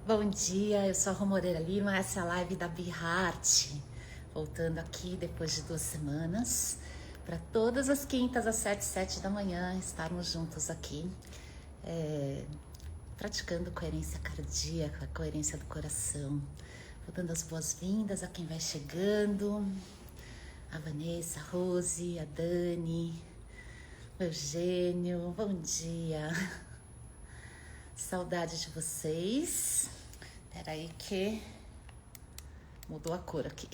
Bom dia, eu sou a Rô Moreira Lima, essa é a live da Be Heart. Voltando aqui depois de 2 semanas, para todas as quintas às 7 da manhã estarmos juntos aqui, praticando coerência cardíaca, coerência do coração. Vou dando as boas-vindas a quem vai chegando, a Vanessa, a Rose, a Dani, o Eugênio, bom dia. Saudade de vocês. Peraí que mudou a cor aqui.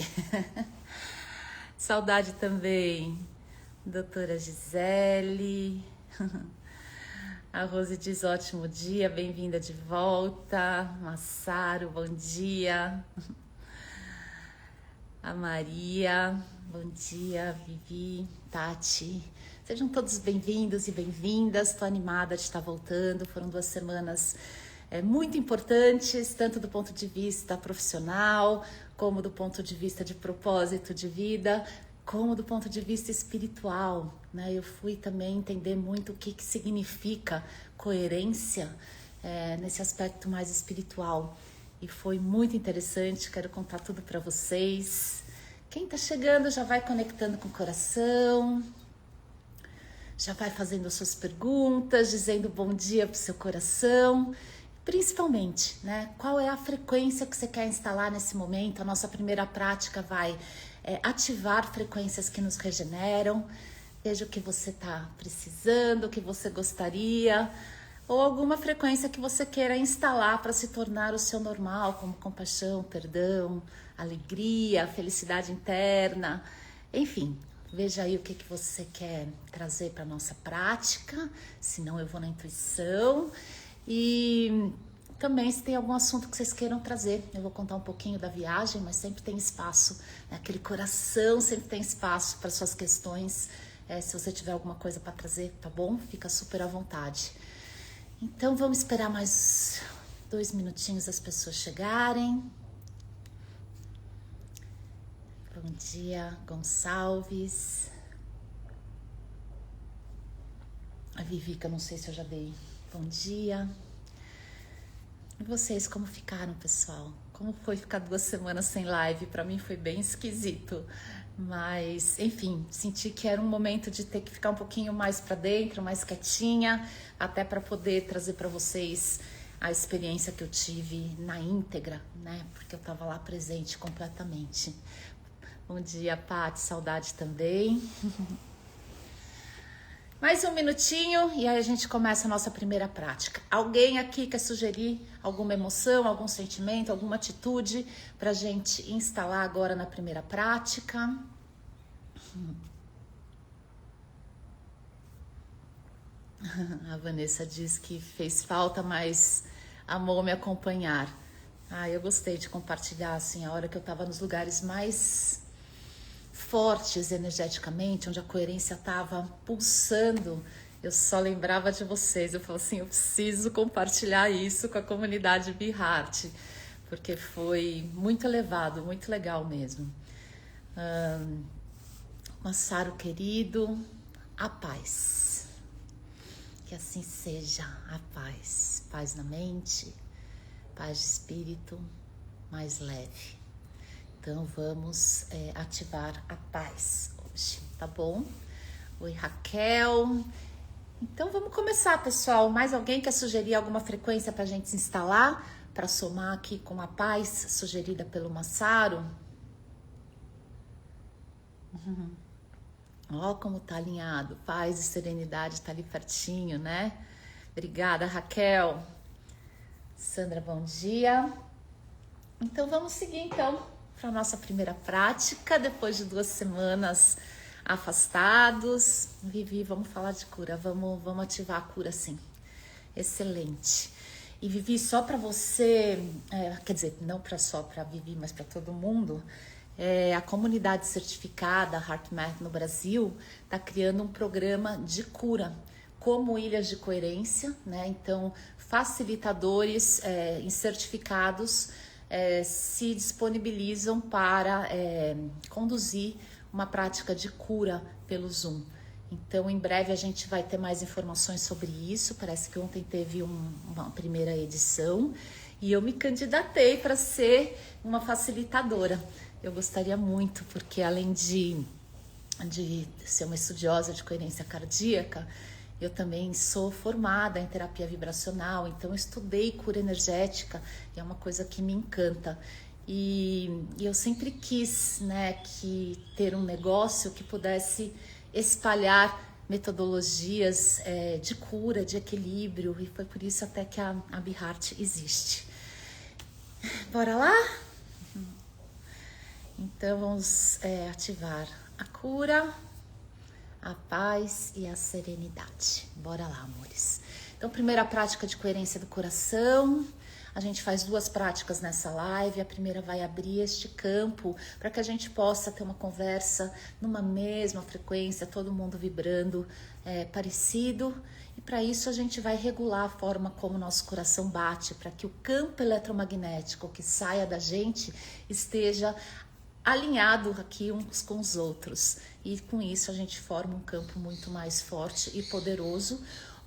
Saudade também, doutora Gisele. A Rose diz ótimo dia, bem-vinda de volta. Massaro, bom dia. A Maria, bom dia. Vivi, Tati. Sejam todos bem-vindos e bem-vindas. Estou animada de estar voltando. Foram 2 semanas muito importantes, tanto do ponto de vista profissional, como do ponto de vista de propósito de vida, como do ponto de vista espiritual, né? Eu fui também entender muito o que significa coerência nesse aspecto mais espiritual. E foi muito interessante, quero contar tudo para vocês. Quem está chegando já vai conectando com o coração, já vai fazendo as suas perguntas, dizendo bom dia para o seu coração. Principalmente, né? Qual é a frequência que você quer instalar nesse momento? A nossa primeira prática vai ativar frequências que nos regeneram. Veja o que você está precisando, o que você gostaria, ou alguma frequência que você queira instalar para se tornar o seu normal, como compaixão, perdão, alegria, felicidade interna, enfim. Veja aí o que você quer trazer para a nossa prática, senão eu vou na intuição. E também se tem algum assunto que vocês queiram trazer, eu vou contar um pouquinho da viagem, mas sempre tem espaço, né? Aquele coração sempre tem espaço para suas questões. Se você tiver alguma coisa para trazer, tá bom? Fica super à vontade. Então vamos esperar mais 2 minutinhos as pessoas chegarem. Bom dia, Gonçalves. A Vivica, não sei se eu já dei bom dia. E vocês, como ficaram, pessoal? Como foi ficar 2 semanas sem live? Para mim foi bem esquisito. Mas, enfim, senti que era um momento de ter que ficar um pouquinho mais para dentro, mais quietinha, até para poder trazer para vocês a experiência que eu tive na íntegra, né? Porque eu estava lá presente completamente. Bom dia, Paty, saudade também. Mais 1 minutinho e aí a gente começa a nossa primeira prática. Alguém aqui quer sugerir alguma emoção, algum sentimento, alguma atitude para a gente instalar agora na primeira prática? A Vanessa diz que fez falta, mas amou me acompanhar. Eu gostei de compartilhar assim, a hora que eu estava nos lugares mais fortes energeticamente, onde a coerência estava pulsando, eu só lembrava de vocês. Eu falei assim, eu preciso compartilhar isso com a comunidade Be Heart, porque foi muito elevado, muito legal mesmo. Massaro querido, a paz. Que assim seja, a paz. Paz na mente, paz de espírito, mais leve. Então vamos ativar a paz hoje, tá bom? Oi, Raquel. Então vamos começar, pessoal. Mais alguém quer sugerir alguma frequência para a gente se instalar? Para somar aqui com a paz sugerida pelo Massaro? Ó, como tá alinhado. Paz e serenidade tá ali pertinho, né? Obrigada, Raquel. Sandra, bom dia. Então vamos seguir então para a nossa primeira prática, depois de 2 semanas afastados. Vivi, vamos falar de cura, vamos ativar a cura, sim. Excelente. E Vivi, só para você, quer dizer, não só para Vivi, mas para todo mundo, a comunidade certificada HeartMath no Brasil está criando um programa de cura, como Ilhas de Coerência, né? Então, facilitadores certificados se disponibilizam para conduzir uma prática de cura pelo Zoom. Então, em breve a gente vai ter mais informações sobre isso. Parece que ontem teve uma primeira edição E eu me candidatei para ser uma facilitadora. Eu gostaria muito, porque além de ser uma estudiosa de coerência cardíaca, eu também sou formada em terapia vibracional, então eu estudei cura energética, e é uma coisa que me encanta. E eu sempre quis, né, ter um negócio que pudesse espalhar metodologias de cura, de equilíbrio, e foi por isso até que a BeHeart existe. Bora lá? Então vamos ativar a cura, a paz e a serenidade. Bora lá, amores. Então, primeira prática de coerência do coração. A gente faz 2 práticas nessa live. A primeira vai abrir este campo para que a gente possa ter uma conversa numa mesma frequência, todo mundo vibrando parecido. E para isso a gente vai regular a forma como o nosso coração bate, para que o campo eletromagnético que saia da gente esteja alinhado aqui uns com os outros. E com isso a gente forma um campo muito mais forte e poderoso,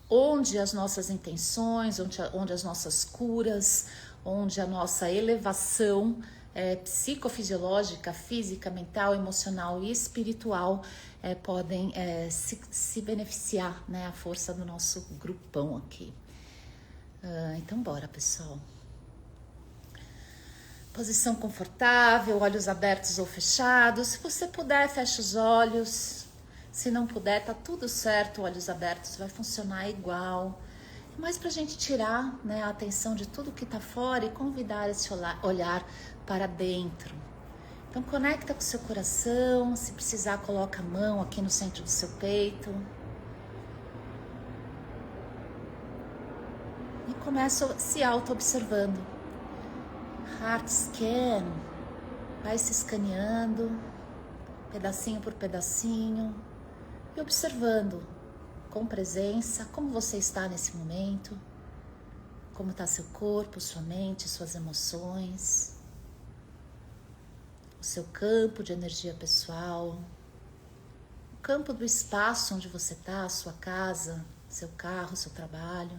onde as nossas intenções, onde as nossas curas, onde a nossa elevação psicofisiológica, física, mental, emocional e espiritual podem se beneficiar, né, a força do nosso grupão aqui. Então bora, pessoal. Posição confortável, olhos abertos ou fechados. Se você puder, fecha os olhos. Se não puder, tá tudo certo, olhos abertos, vai funcionar igual. Mas pra gente tirar, né, a atenção de tudo que tá fora e convidar esse olhar para dentro. Então conecta com o seu coração, se precisar coloca a mão aqui no centro do seu peito. E começa se auto-observando. Heart scan, vai se escaneando, pedacinho por pedacinho, e observando com presença como você está nesse momento, como está seu corpo, sua mente, suas emoções, o seu campo de energia pessoal, o campo do espaço onde você está, a sua casa, seu carro, seu trabalho.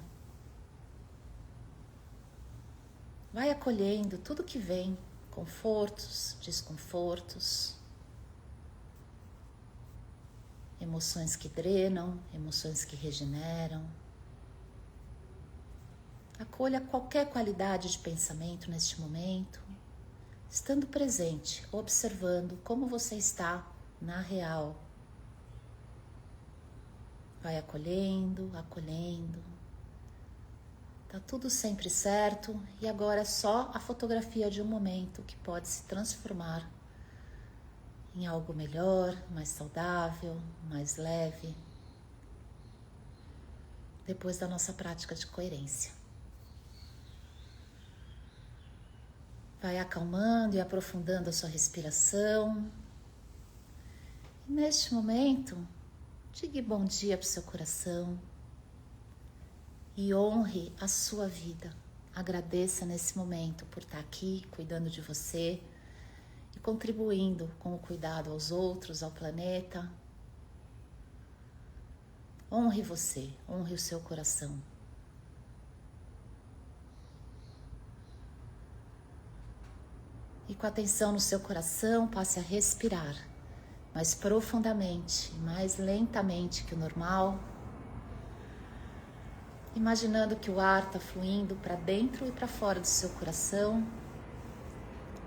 Vai acolhendo tudo que vem, confortos, desconfortos, emoções que drenam, emoções que regeneram. Acolha qualquer qualidade de pensamento neste momento, estando presente, observando como você está na real. Vai acolhendo, acolhendo. Tá tudo sempre certo e agora é só a fotografia de um momento que pode se transformar em algo melhor, mais saudável, mais leve, depois da nossa prática de coerência. Vai acalmando e aprofundando a sua respiração. E neste momento, diga bom dia para o seu coração. E honre a sua vida. Agradeça nesse momento por estar aqui, cuidando de você e contribuindo com o cuidado aos outros, ao planeta. Honre você, honre o seu coração. E com atenção no seu coração, passe a respirar mais profundamente, mais lentamente que o normal. Imaginando que o ar está fluindo para dentro e para fora do seu coração,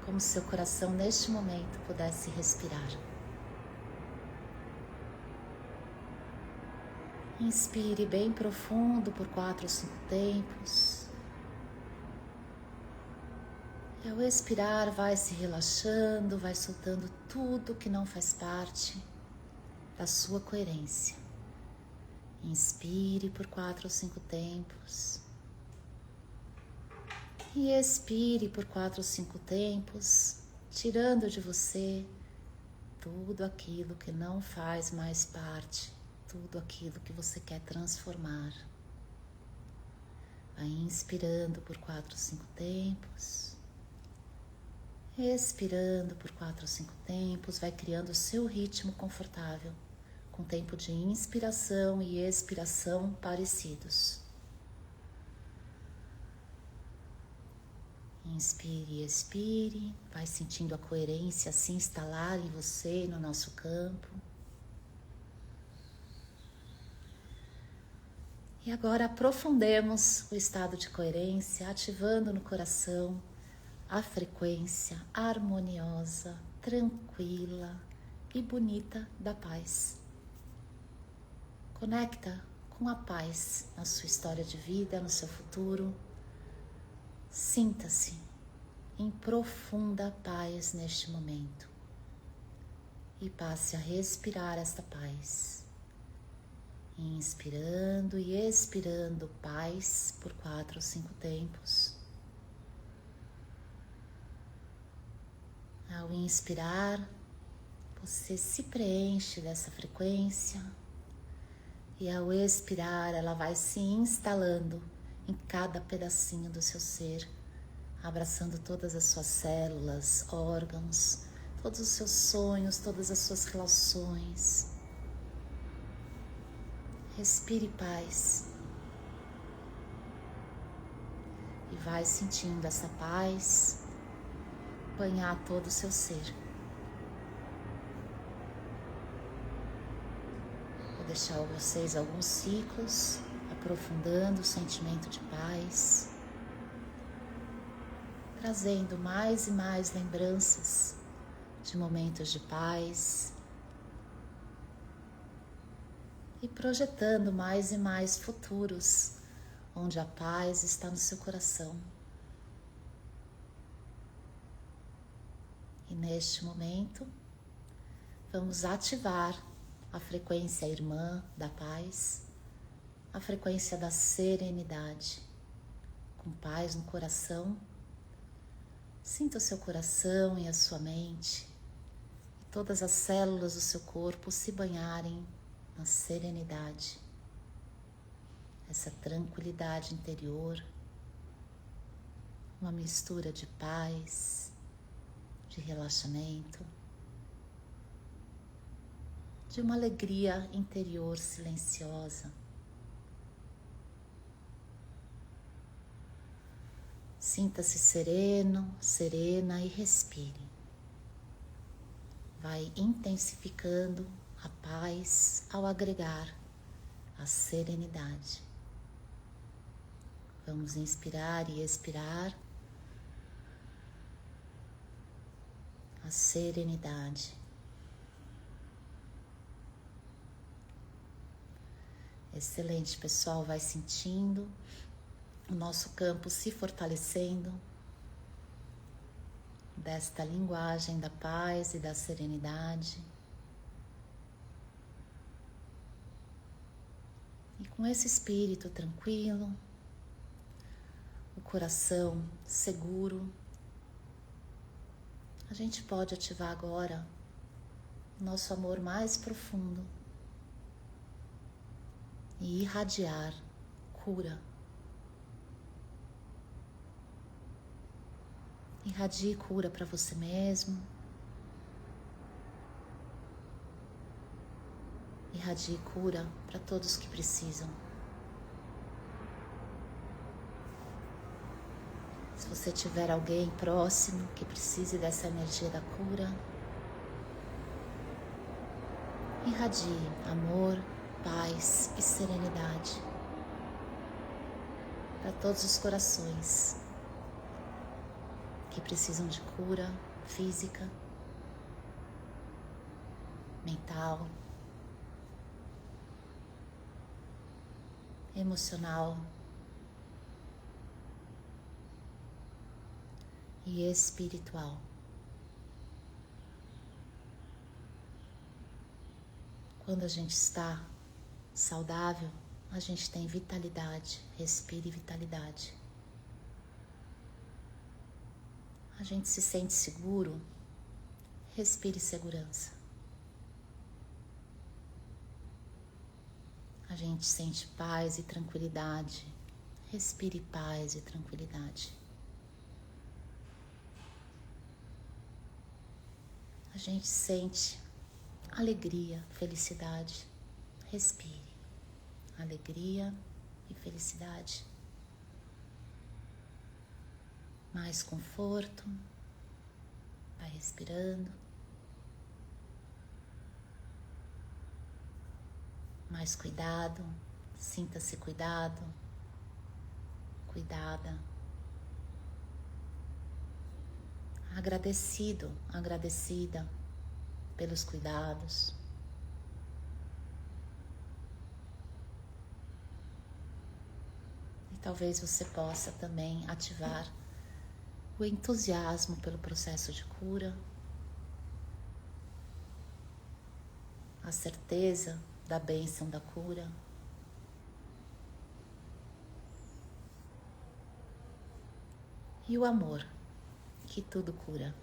como se seu coração neste momento pudesse respirar. Inspire bem profundo por 4 ou 5 tempos. E ao expirar, vai se relaxando, vai soltando tudo que não faz parte da sua coerência. Inspire por 4 ou 5 tempos. E expire por 4 ou 5 tempos, tirando de você tudo aquilo que não faz mais parte, tudo aquilo que você quer transformar. Vai inspirando por 4 ou 5 tempos. Expirando por 4 ou 5 tempos, vai criando o seu ritmo confortável, com tempo de inspiração e expiração parecidos. Inspire e expire, vai sentindo a coerência se instalar em você, no nosso campo. E agora aprofundemos o estado de coerência, ativando no coração a frequência harmoniosa, tranquila e bonita da paz. Conecta com a paz na sua história de vida, no seu futuro. Sinta-se em profunda paz neste momento e passe a respirar esta paz. Inspirando e expirando paz por 4 ou 5 tempos. Ao inspirar, você se preenche dessa frequência e ao expirar, ela vai se instalando em cada pedacinho do seu ser, abraçando todas as suas células, órgãos, todos os seus sonhos, todas as suas relações. Respire paz e vai sentindo essa paz banhar todo o seu ser. Vou deixar vocês alguns ciclos aprofundando o sentimento de paz, trazendo mais e mais lembranças de momentos de paz e projetando mais e mais futuros onde a paz está no seu coração. E neste momento, vamos ativar a frequência irmã da paz, a frequência da serenidade. Com paz no coração, sinta o seu coração e a sua mente e todas as células do seu corpo se banharem na serenidade, essa tranquilidade interior, uma mistura de paz, de relaxamento, de uma alegria interior silenciosa. Sinta-se sereno, serena e respire. Vai intensificando a paz ao agregar a serenidade. Vamos inspirar e expirar a serenidade. Excelente, pessoal. Vai sentindo o nosso campo se fortalecendo desta linguagem da paz e da serenidade. E com esse espírito tranquilo, o coração seguro, a gente pode ativar agora o nosso amor mais profundo e irradiar cura. Irradie cura para você mesmo. Irradie cura para todos que precisam. Se você tiver alguém próximo que precise dessa energia da cura, irradie amor, paz e serenidade para todos os corações que precisam de cura física, mental, emocional e espiritual. Quando a gente está saudável, a gente tem vitalidade, respire vitalidade. A gente se sente seguro, respire segurança. A gente sente paz e tranquilidade, respire paz e tranquilidade. A gente sente alegria, felicidade, respire alegria e felicidade. mais conforto. Vai respirando. Mais cuidado. Sinta-se cuidado. Cuidada. Agradecido, agradecida pelos cuidados. E talvez você possa também ativar o entusiasmo pelo processo de cura, a certeza da bênção da cura. E o amor, que tudo cura.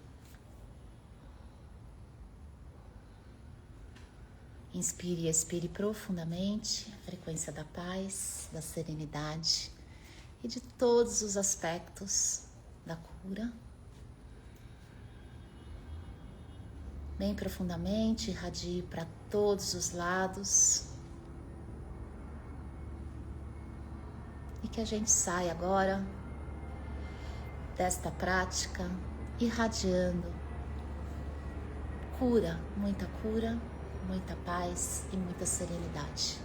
Inspire e expire profundamente a frequência da paz, da serenidade e de todos os aspectos da cura. Bem profundamente, irradie para todos os lados. E que a gente saia agora desta prática irradiando cura, muita paz e muita serenidade.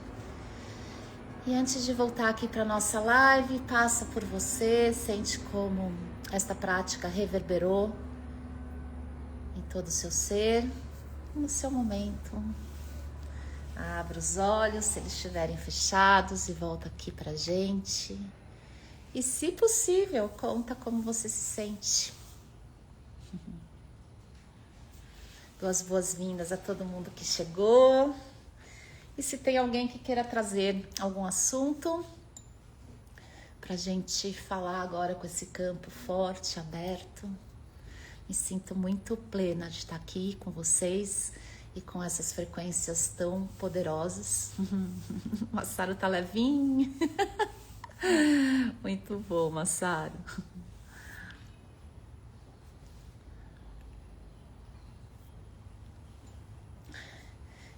E antes de voltar aqui para nossa live, passa por você, sente como esta prática reverberou em todo o seu ser, no seu momento. Abra os olhos, se eles estiverem fechados, e volta aqui pra gente. E, se possível, conta como você se sente. Dou as boas-vindas a todo mundo que chegou. E se tem alguém que queira trazer algum assunto pra gente falar agora com esse campo forte, aberto. Me sinto muito plena de estar aqui com vocês e com essas frequências tão poderosas. O Massaro tá levinho. Muito bom, Massaro.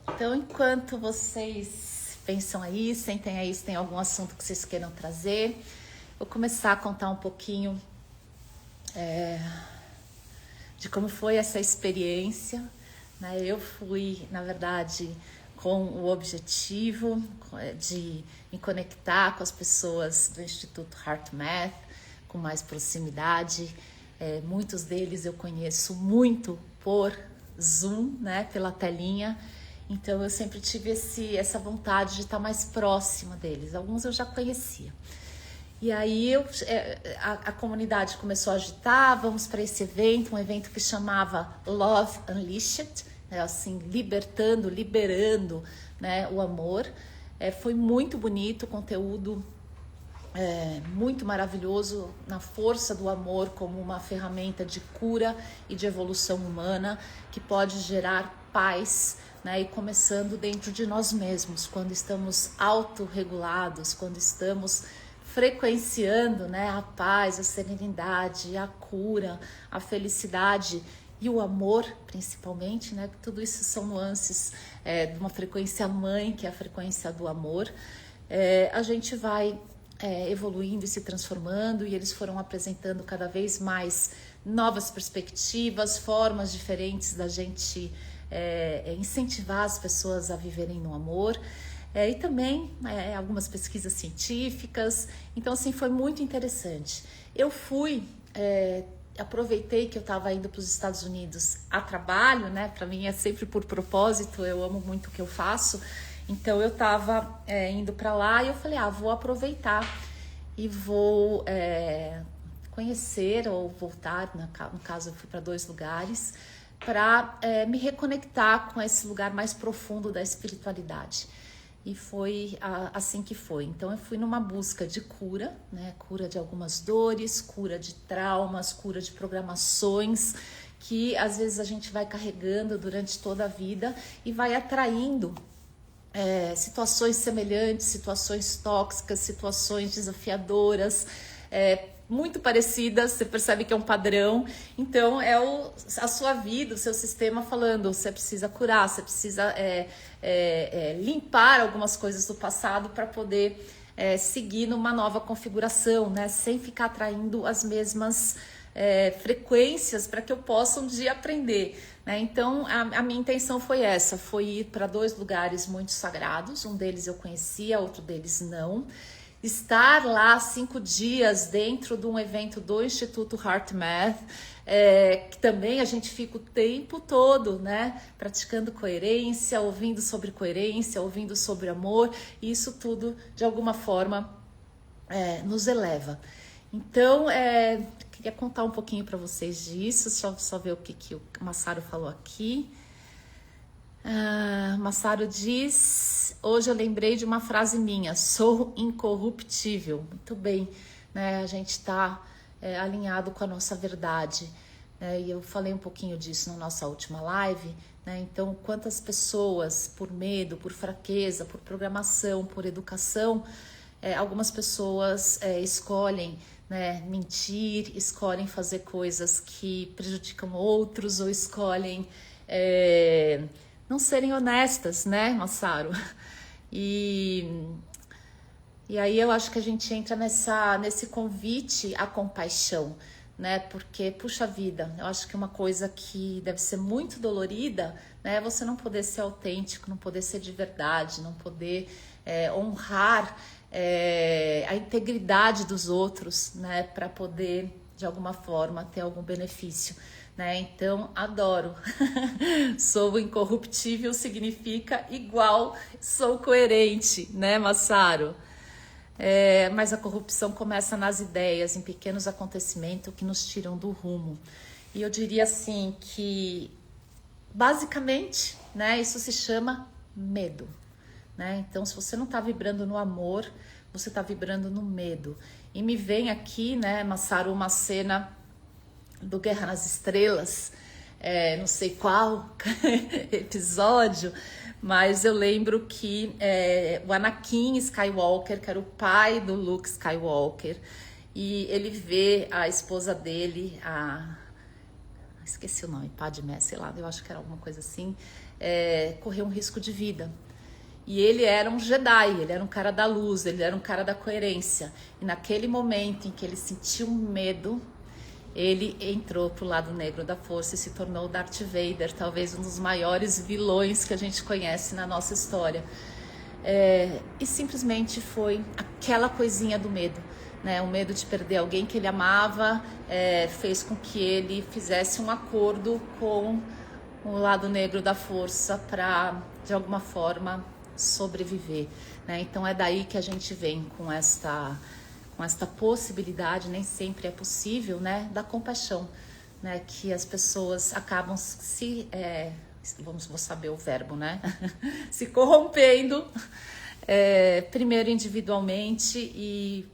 Então, enquanto vocês pensam aí, sentem aí se tem algum assunto que vocês queiram trazer, vou começar a contar um pouquinho de como foi essa experiência. Né? Eu fui, na verdade, com o objetivo de me conectar com as pessoas do Instituto HeartMath com mais proximidade. Muitos deles eu conheço muito por Zoom, né, pela telinha. Então eu sempre tive essa vontade de estar mais próxima deles. Alguns eu já conhecia. E aí a comunidade começou a agitar, vamos para esse evento, um evento que chamava Love Unleashed, assim, liberando, né, o amor. Foi muito bonito, o conteúdo muito maravilhoso, na força do amor como uma ferramenta de cura e de evolução humana que pode gerar paz, né, e começando dentro de nós mesmos, quando estamos autorregulados, quando estamos frequenciando, né, a paz, a serenidade, a cura, a felicidade e o amor, principalmente, né? Tudo isso são nuances de uma frequência mãe, que é a frequência do amor. A gente vai evoluindo e se transformando, e eles foram apresentando cada vez mais novas perspectivas, formas diferentes da gente incentivar as pessoas a viverem no amor. E também algumas pesquisas científicas. Então, assim, foi muito interessante. Eu aproveitei que eu estava indo para os Estados Unidos a trabalho, né? Para mim é sempre por propósito, eu amo muito o que eu faço. Então, eu estava indo para lá e eu falei, vou aproveitar e vou conhecer ou voltar, no caso eu fui para 2 lugares, para me reconectar com esse lugar mais profundo da espiritualidade. E foi assim que foi. Então eu fui numa busca de cura, né? Cura de algumas dores, cura de traumas, cura de programações que às vezes a gente vai carregando durante toda a vida e vai atraindo situações semelhantes, situações tóxicas, situações desafiadoras, muito parecidas. Você percebe que é um padrão. Então a sua vida, o seu sistema falando, você precisa curar, você precisa limpar algumas coisas do passado para poder seguir numa nova configuração, né? Sem ficar atraindo as mesmas frequências para que eu possa um dia aprender, né? Então a minha intenção foi essa, foi ir para 2 lugares muito sagrados, um deles eu conhecia, outro deles não. Estar lá 5 dias dentro de um evento do Instituto HeartMath, que também a gente fica o tempo todo, né, praticando coerência, ouvindo sobre coerência, ouvindo sobre amor, e isso tudo de alguma forma nos eleva. Então, queria contar um pouquinho para vocês disso, só ver o que o Masaru falou aqui. Masaru diz: hoje eu lembrei de uma frase minha, sou incorruptível. Muito bem, né? A gente está alinhado com a nossa verdade, né? E eu falei um pouquinho disso na nossa última live, né? Então, quantas pessoas, por medo, por fraqueza, por programação, por educação, algumas pessoas escolhem, né, mentir, escolhem fazer coisas que prejudicam outros, ou escolhem não serem honestas, né, Masaru? E aí eu acho que a gente entra nesse convite à compaixão, né? Porque, puxa vida, eu acho que uma coisa que deve ser muito dolorida, né, é você não poder ser autêntico, não poder ser de verdade, não poder honrar a integridade dos outros, né, para poder, de alguma forma, ter algum benefício. Né? Então, adoro. Sou incorruptível significa igual, sou coerente, né, Masaru? Mas a corrupção começa nas ideias, em pequenos acontecimentos que nos tiram do rumo. E eu diria assim que, basicamente, né, isso se chama medo. Né? Então, se você não está vibrando no amor, você está vibrando no medo. E me vem aqui, né, Masaru, uma cena do Guerra nas Estrelas, não sei qual episódio, mas eu lembro que o Anakin Skywalker, que era o pai do Luke Skywalker, e ele vê a esposa dele, esqueci o nome, Padmé, sei lá, eu acho que era alguma coisa assim, correr um risco de vida. E ele era um Jedi, ele era um cara da luz, ele era um cara da coerência. E naquele momento em que ele sentiu medo, ele entrou pro lado negro da força e se tornou Darth Vader, talvez um dos maiores vilões que a gente conhece na nossa história. E simplesmente foi aquela coisinha do medo, né? O medo de perder alguém que ele amava, fez com que ele fizesse um acordo com o lado negro da força para, de alguma forma, sobreviver, né? Então é daí que a gente vem com esta possibilidade, nem sempre é possível, né, da compaixão, né, que as pessoas acabam vou saber o verbo, né, se corrompendo, primeiro individualmente e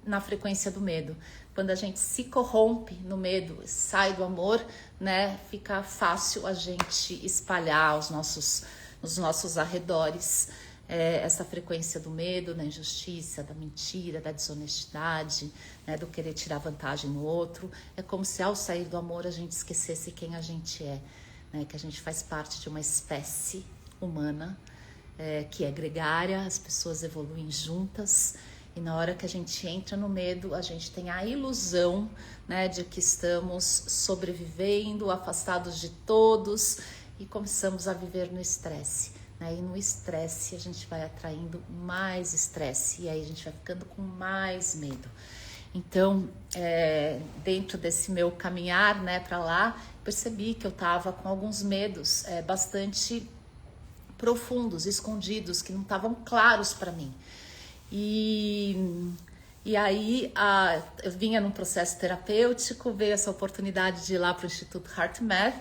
na frequência do medo. Quando a gente se corrompe no medo, sai do amor, né, fica fácil a gente espalhar nos nossos arredores essa frequência do medo, da injustiça, da mentira, da desonestidade, né, do querer tirar vantagem no outro. É como se ao sair do amor a gente esquecesse quem a gente é, né, que a gente faz parte de uma espécie humana que é gregária, as pessoas evoluem juntas, e na hora que a gente entra no medo, a gente tem a ilusão, né, de que estamos sobrevivendo, afastados de todos, e começamos a viver no estresse. E no estresse a gente vai atraindo mais estresse, e aí a gente vai ficando com mais medo. Então, dentro desse meu caminhar, né, para lá, percebi que eu estava com alguns medos bastante profundos, escondidos, que não estavam claros para mim. E aí eu vinha num processo terapêutico, veio essa oportunidade de ir lá para o Instituto HeartMath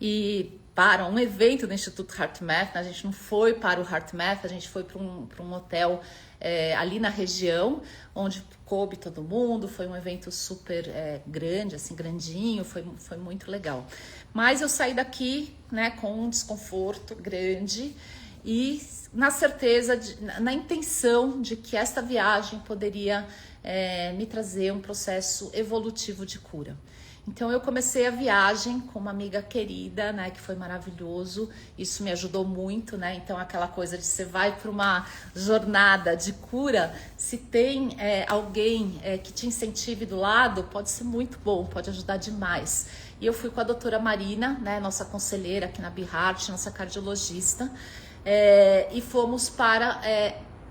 e para um evento do Instituto HeartMath. A gente não foi para o HeartMath, a gente foi para um hotel ali na região, onde coube todo mundo. Foi um evento super grande, assim, grandinho, foi muito legal. Mas eu saí daqui, né, com um desconforto grande, e na certeza, na intenção de que esta viagem poderia me trazer um processo evolutivo de cura. Então eu comecei a viagem com uma amiga querida, né, que foi maravilhoso, isso me ajudou muito, né, então aquela coisa de você vai para uma jornada de cura, se tem alguém que te incentive do lado, pode ser muito bom, pode ajudar demais. E eu fui com a doutora Marina, né, nossa conselheira aqui na BeHeart, nossa cardiologista, e fomos para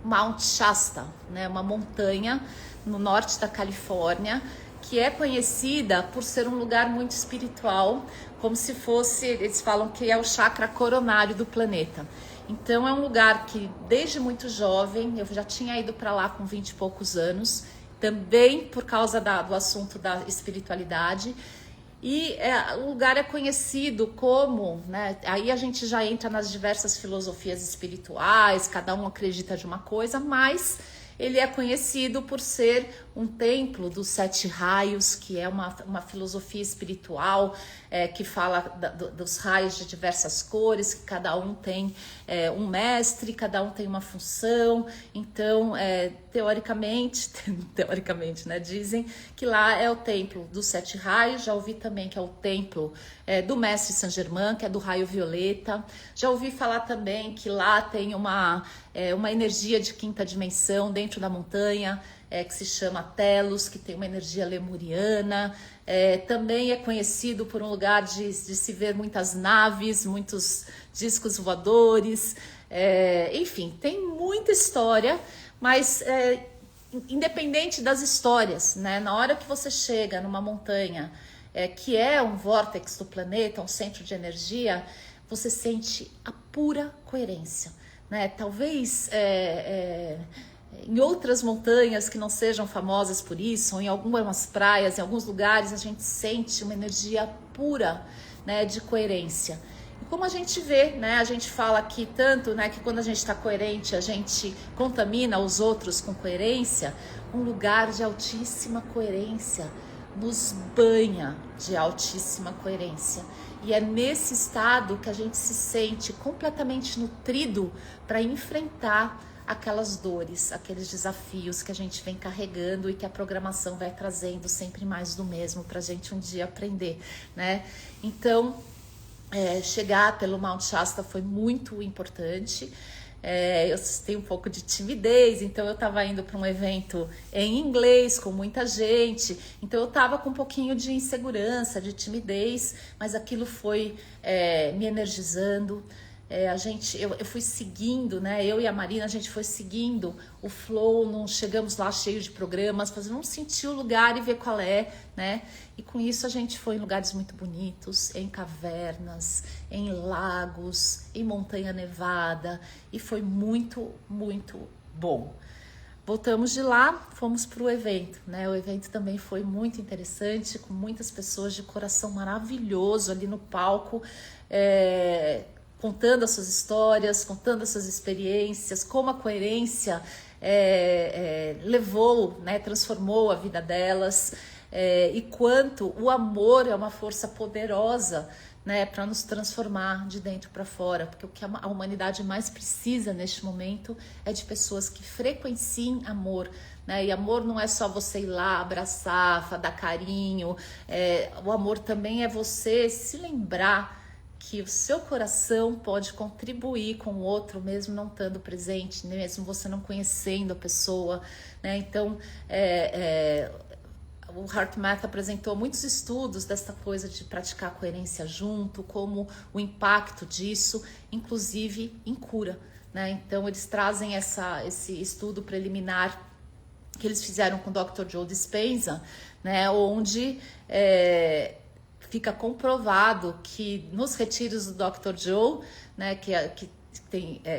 Mount Shasta, né, uma montanha no norte da Califórnia, que é conhecida por ser um lugar muito espiritual, como se fosse, eles falam que é o chakra coronário do planeta. Então é um lugar que desde muito jovem, eu já tinha ido para lá com 20 e poucos anos, também por causa do assunto da espiritualidade. E o lugar é conhecido como, né, aí a gente já entra nas diversas filosofias espirituais, cada um acredita de uma coisa, mas ele é conhecido por ser um templo dos 7 raios, que é uma filosofia espiritual que fala dos raios de diversas cores, que cada um tem um mestre, cada um tem uma função. Então, teoricamente, né, dizem que lá é o templo dos 7 raios. Já ouvi também que é o templo do mestre Saint Germain, que é do raio violeta. Já ouvi falar também que lá tem uma energia de 5ª dimensão dentro da montanha, que se chama Telos, que tem uma energia lemuriana. Também é conhecido por um lugar de se ver muitas naves, muitos discos voadores. Enfim, tem muita história, mas independente das histórias, né? Na hora que você chega numa montanha que é um vórtex do planeta, um centro de energia, você sente a pura coerência, né? Talvez em outras montanhas que não sejam famosas por isso, ou em algumas praias, em alguns lugares, a gente sente uma energia pura, né, de coerência. E como a gente vê, né, a gente fala aqui tanto, né, que quando a gente está coerente, a gente contamina os outros com coerência. Um lugar de altíssima coerência nos banha de altíssima coerência. E é nesse estado que a gente se sente completamente nutrido para enfrentar aquelas dores, aqueles desafios que a gente vem carregando e que a programação vai trazendo sempre mais do mesmo para a gente um dia aprender, né? Então, chegar pelo Mount Shasta foi muito importante. Eu tenho um pouco de timidez, então eu estava indo para um evento em inglês com muita gente, então eu estava com um pouquinho de insegurança, de timidez, mas aquilo foi me energizando. Eu fui seguindo, né? Eu e a Marina, a gente foi seguindo o flow, não chegamos lá cheio de programas, vamos sentir o lugar e ver qual é, né? E com isso a gente foi em lugares muito bonitos, em cavernas, em lagos, em montanha nevada, e foi muito, muito bom. Voltamos de lá, fomos para o evento, né? O evento também foi muito interessante, com muitas pessoas de coração maravilhoso ali no palco, contando as suas histórias, contando as suas experiências, como a coerência levou, né, transformou a vida delas, e quanto o amor é uma força poderosa, né, para nos transformar de dentro para fora, porque o que a humanidade mais precisa neste momento é de pessoas que frequenciem amor, né? E amor não é só você ir lá abraçar, dar carinho, o amor também é você se lembrar que o seu coração pode contribuir com o outro, mesmo não estando presente, mesmo você não conhecendo a pessoa, né? Então, o HeartMath apresentou muitos estudos dessa coisa de praticar coerência junto, como o impacto disso, inclusive em cura, né? Então, eles trazem esse estudo preliminar que eles fizeram com o Dr. Joe Dispenza, né? Onde fica comprovado que nos retiros do Dr. Joe, né, que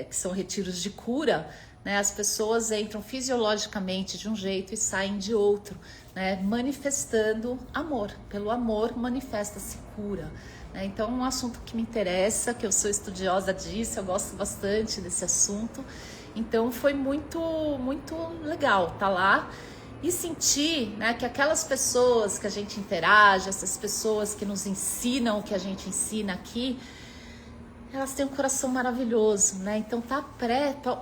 são retiros de cura, né, as pessoas entram fisiologicamente de um jeito e saem de outro, né, manifestando amor. Pelo amor manifesta-se cura, né? Então é um assunto que me interessa, que eu sou estudiosa disso, eu gosto bastante desse assunto. Então foi muito, muito legal estar lá e sentir, né, que aquelas pessoas que a gente interage, essas pessoas que nos ensinam o que a gente ensina aqui, elas têm um coração maravilhoso, né? Então tá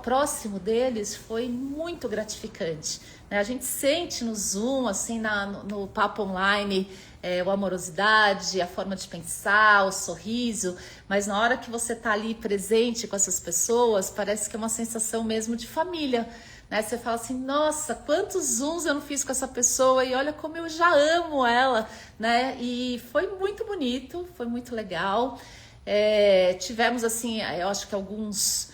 próximo deles foi muito gratificante, né? A gente sente no Zoom, assim, no papo online, a amorosidade, a forma de pensar, o sorriso, mas na hora que você tá ali presente com essas pessoas, parece que é uma sensação mesmo de família, né? Você fala assim, nossa, quantos Zooms eu não fiz com essa pessoa e olha como eu já amo ela, né? E foi muito bonito, foi muito legal. Tivemos assim, eu acho que alguns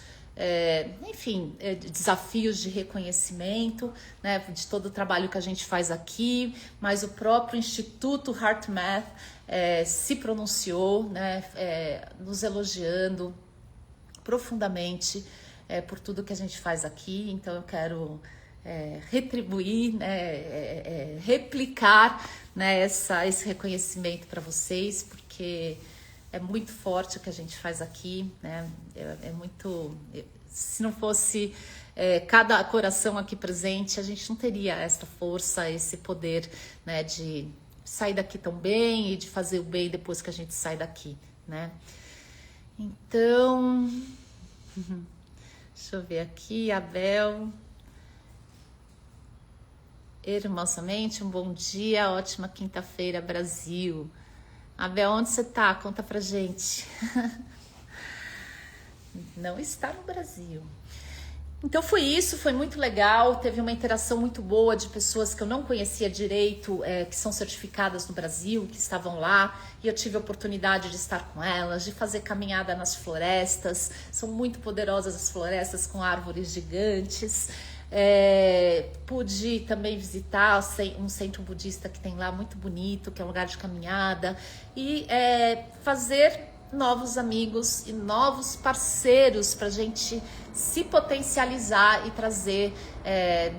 desafios de reconhecimento, né, de todo o trabalho que a gente faz aqui, mas o próprio Instituto HeartMath se pronunciou, né, nos elogiando profundamente por tudo que a gente faz aqui. Então eu quero retribuir, né, replicar, né, esse reconhecimento para vocês, porque é muito forte o que a gente faz aqui, né? Se não fosse cada coração aqui presente, a gente não teria essa força, esse poder, né, de sair daqui tão bem e de fazer o bem depois que a gente sai daqui, né? Então, deixa eu ver aqui, Abel. Hermosamente, um bom dia, ótima quinta-feira, Brasil. Abel, onde você tá? Conta pra gente. Não está no Brasil. Então foi isso, foi muito legal. Teve uma interação muito boa de pessoas que eu não conhecia direito, que são certificadas no Brasil, que estavam lá. E eu tive a oportunidade de estar com elas, de fazer caminhada nas florestas. São muito poderosas as florestas com árvores gigantes. Pude também visitar um centro budista que tem lá, muito bonito, que é um lugar de caminhada, e fazer novos amigos e novos parceiros para a gente se potencializar e trazer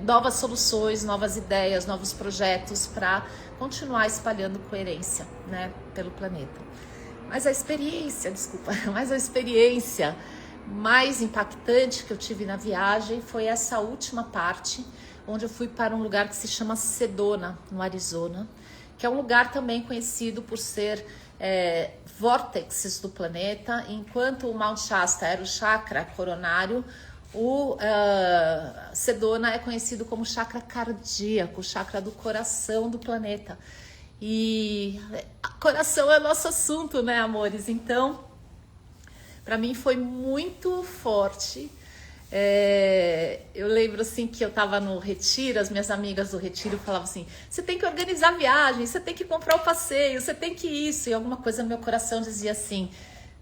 novas soluções, novas ideias, novos projetos para continuar espalhando coerência, né, pelo planeta. Mas a experiência mais impactante que eu tive na viagem foi essa última parte, onde eu fui para um lugar que se chama Sedona, no Arizona, que é um lugar também conhecido por ser vórtices do planeta. Enquanto o Mount Shasta era o chakra coronário, o Sedona é conhecido como chakra cardíaco, o chakra do coração do planeta. E coração é nosso assunto, né, amores? Então, para mim foi muito forte. Eu lembro assim que eu estava no retiro, as minhas amigas do retiro falavam assim, você tem que organizar a viagem, você tem que comprar o passeio, você tem que isso. E alguma coisa no meu coração dizia assim,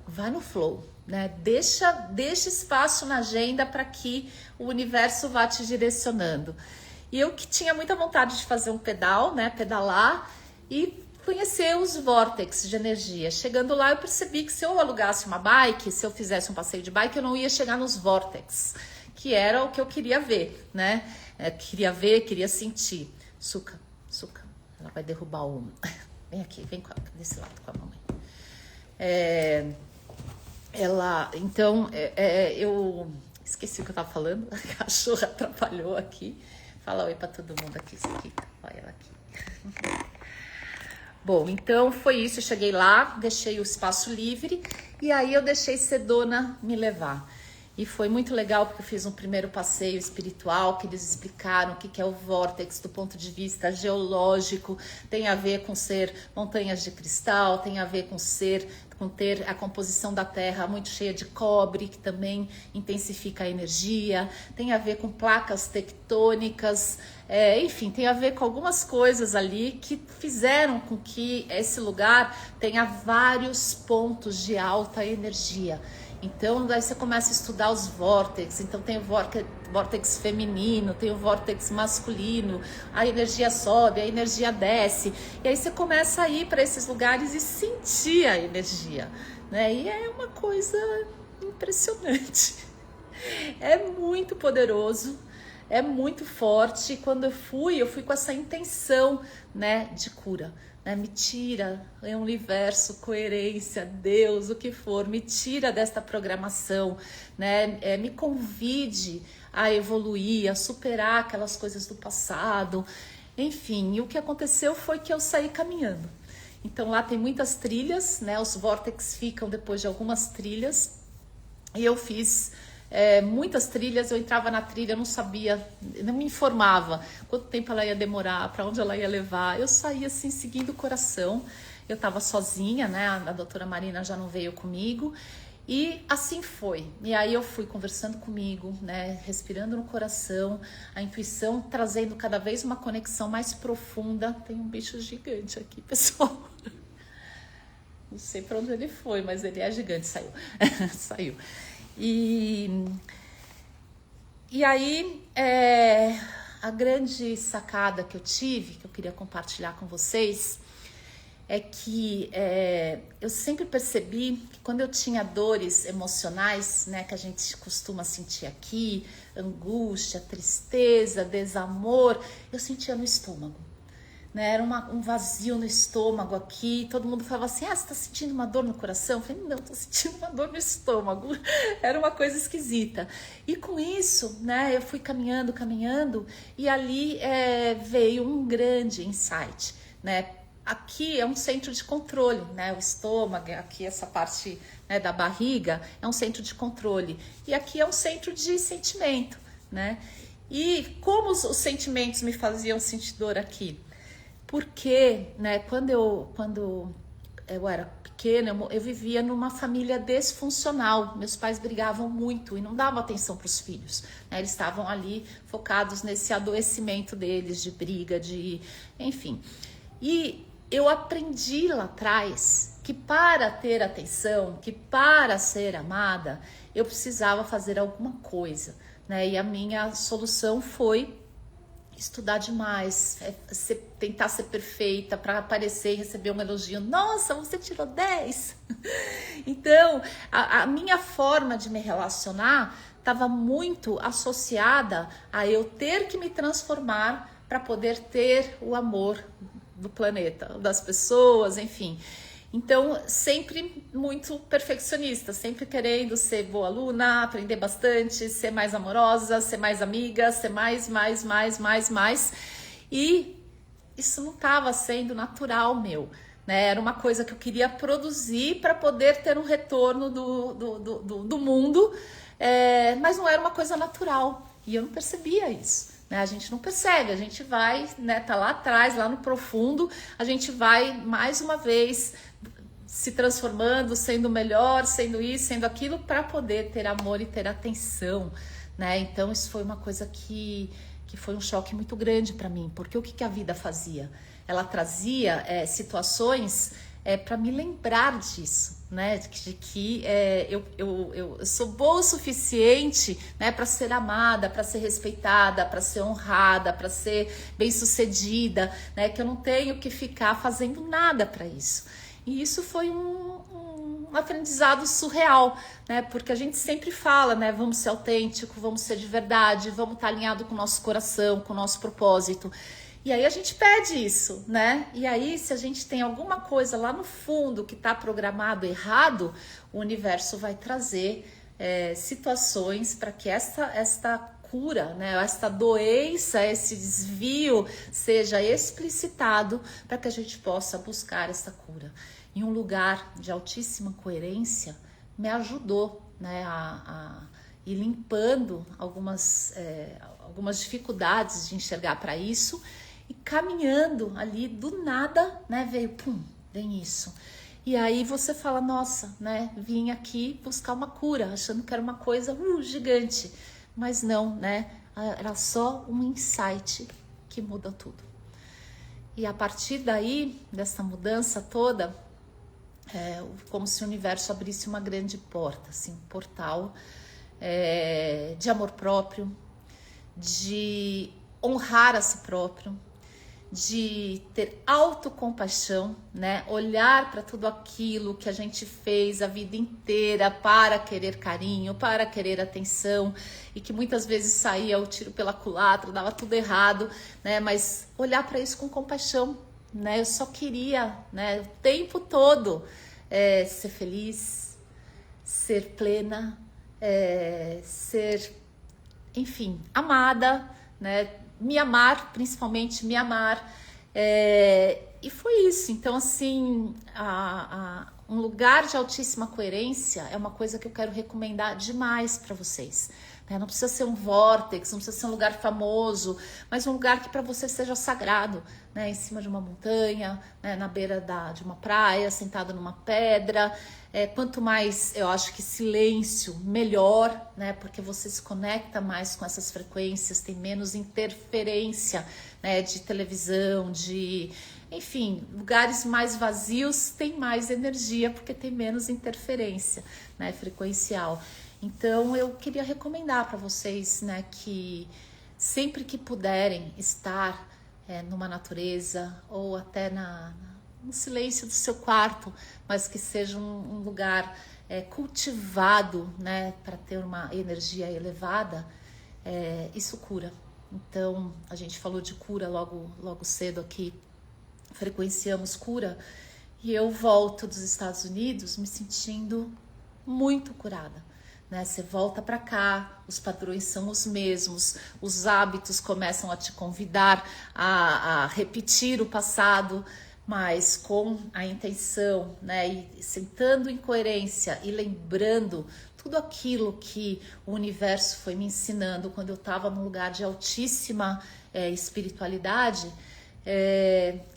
vai no flow, né? Deixa espaço na agenda para que o universo vá te direcionando. E eu que tinha muita vontade de fazer um pedal, né? Pedalar e conhecer os vórtices de energia. Chegando lá, eu percebi que se eu alugasse uma bike, se eu fizesse um passeio de bike, eu não ia chegar nos vórtices, que era o que eu queria ver, né? Queria sentir. Suca, ela vai derrubar o... Vem aqui, vem desse lado com a mamãe. Eu esqueci o que eu tava falando, a cachorra atrapalhou aqui. Fala oi pra todo mundo aqui, isso aqui. Olha ela aqui. Bom, então foi isso, eu cheguei lá, deixei o espaço livre e aí eu deixei Sedona me levar. E foi muito legal porque eu fiz um primeiro passeio espiritual, que eles explicaram o que é o vórtex do ponto de vista geológico, tem a ver com ser montanhas de cristal, tem a ver com ter a composição da Terra muito cheia de cobre, que também intensifica a energia, tem a ver com placas tectônicas, enfim, tem a ver com algumas coisas ali que fizeram com que esse lugar tenha vários pontos de alta energia. Então, daí você começa a estudar os vórtices. Então, tem o vórtex feminino, tem o vórtex masculino, a energia sobe, a energia desce. E aí você começa a ir para esses lugares e sentir a energia, né? E é uma coisa impressionante. É muito poderoso, é muito forte. E quando eu fui com essa intenção, né, de cura. Me tira, universo, coerência, Deus, o que for, me tira desta programação, né? Me convide a evoluir, a superar aquelas coisas do passado, enfim. E o que aconteceu foi que eu saí caminhando. Então lá tem muitas trilhas, né? Os vórtices ficam depois de algumas trilhas E eu fiz muitas trilhas, eu entrava na trilha, não sabia, não me informava quanto tempo ela ia demorar, para onde ela ia levar. Eu saía assim, seguindo o coração. Eu estava sozinha, né? A doutora Marina já não veio comigo. E assim foi. E aí eu fui conversando comigo, né? Respirando no coração, a intuição trazendo cada vez uma conexão mais profunda. Tem um bicho gigante aqui, pessoal. Não sei para onde ele foi, mas ele é gigante, saiu. Saiu. E aí, a grande sacada que eu tive, que eu queria compartilhar com vocês, é que eu sempre percebi que quando eu tinha dores emocionais, né, que a gente costuma sentir aqui, angústia, tristeza, desamor, eu sentia no estômago. Né, era um vazio no estômago aqui, todo mundo falava assim, você tá sentindo uma dor no coração? Eu falei, não, tô sentindo uma dor no estômago. Era uma coisa esquisita. E com isso, né, eu fui caminhando, e ali veio um grande insight, né? Aqui é um centro de controle, né? O estômago, aqui essa parte, né, da barriga é um centro de controle. E aqui é um centro de sentimento, né? E como os sentimentos me faziam sentir dor aqui? Porque, né, quando eu era pequena, eu vivia numa família disfuncional. Meus pais brigavam muito e não davam atenção para os filhos, né? Eles estavam ali focados nesse adoecimento deles, de briga, enfim. E eu aprendi lá atrás que para ter atenção, que para ser amada, eu precisava fazer alguma coisa, né? E a minha solução foi estudar demais, tentar ser perfeita para aparecer e receber um elogio. Nossa, você tirou 10! Então, a minha forma de me relacionar estava muito associada a eu ter que me transformar para poder ter o amor do planeta, das pessoas, enfim. Então, sempre muito perfeccionista, sempre querendo ser boa aluna, aprender bastante, ser mais amorosa, ser mais amiga, ser mais. E isso não estava sendo natural meu, né? Era uma coisa que eu queria produzir para poder ter um retorno do mundo, mas não era uma coisa natural. E eu não percebia isso. A gente não percebe, a gente vai, né, tá lá atrás, lá no profundo, a gente vai mais uma vez se transformando, sendo melhor, sendo isso, sendo aquilo, para poder ter amor e ter atenção, né? Então isso foi uma coisa que foi um choque muito grande para mim, porque o que a vida fazia? Ela trazia situações para me lembrar disso, né? De que eu sou boa o suficiente, né, para ser amada, para ser respeitada, para ser honrada, para ser bem-sucedida, né? Que eu não tenho que ficar fazendo nada para isso. E isso foi um aprendizado surreal, né? Porque a gente sempre fala, né? Vamos ser autêntico, vamos ser de verdade, vamos estar alinhado com o nosso coração, com o nosso propósito. E aí a gente pede isso, né? E aí, se a gente tem alguma coisa lá no fundo que está programado errado, o universo vai trazer situações para que esta cura, né? Esta doença, esse desvio seja explicitado para que a gente possa buscar essa cura. Em um lugar de altíssima coerência, me ajudou, né, a ir limpando algumas dificuldades de enxergar para isso. E caminhando ali, do nada, né, vem isso. E aí você fala, nossa, né, vim aqui buscar uma cura, achando que era uma coisa gigante. Mas não, né, era só um insight que muda tudo. E a partir daí, dessa mudança toda, como se o universo abrisse uma grande porta, assim, um portal de amor próprio, de honrar a si próprio, de ter autocompaixão, né? Olhar para tudo aquilo que a gente fez a vida inteira para querer carinho, para querer atenção, e que muitas vezes saía o tiro pela culatra, dava tudo errado, né? Mas olhar para isso com compaixão, né? Eu só queria, né, o tempo todo ser feliz, ser plena, ser, enfim, amada, né? Me amar, principalmente me amar, E foi isso. Então, assim, um lugar de altíssima coerência é uma coisa que eu quero recomendar demais para vocês. Né? Não precisa ser um vórtex, não precisa ser um lugar famoso, mas um lugar que para você seja sagrado, né? Em cima de uma montanha, né? Na beira de uma praia, sentado numa pedra. Quanto mais, eu acho que silêncio, melhor, né? Porque você se conecta mais com essas frequências, tem menos interferência, né? De televisão, enfim, lugares mais vazios têm mais energia porque tem menos interferência, né? Frequencial. Então, eu queria recomendar para vocês, né, que sempre que puderem estar numa natureza ou até no silêncio do seu quarto, mas que seja um lugar cultivado, né, para ter uma energia elevada, isso cura. Então, a gente falou de cura logo cedo aqui, frequenciamos cura, e eu volto dos Estados Unidos me sentindo muito curada. Né? Você volta para cá, os padrões são os mesmos, os hábitos começam a te convidar a repetir o passado, mas com a intenção, né? E sentando em coerência e lembrando tudo aquilo que o universo foi me ensinando quando eu estava num lugar de altíssima espiritualidade.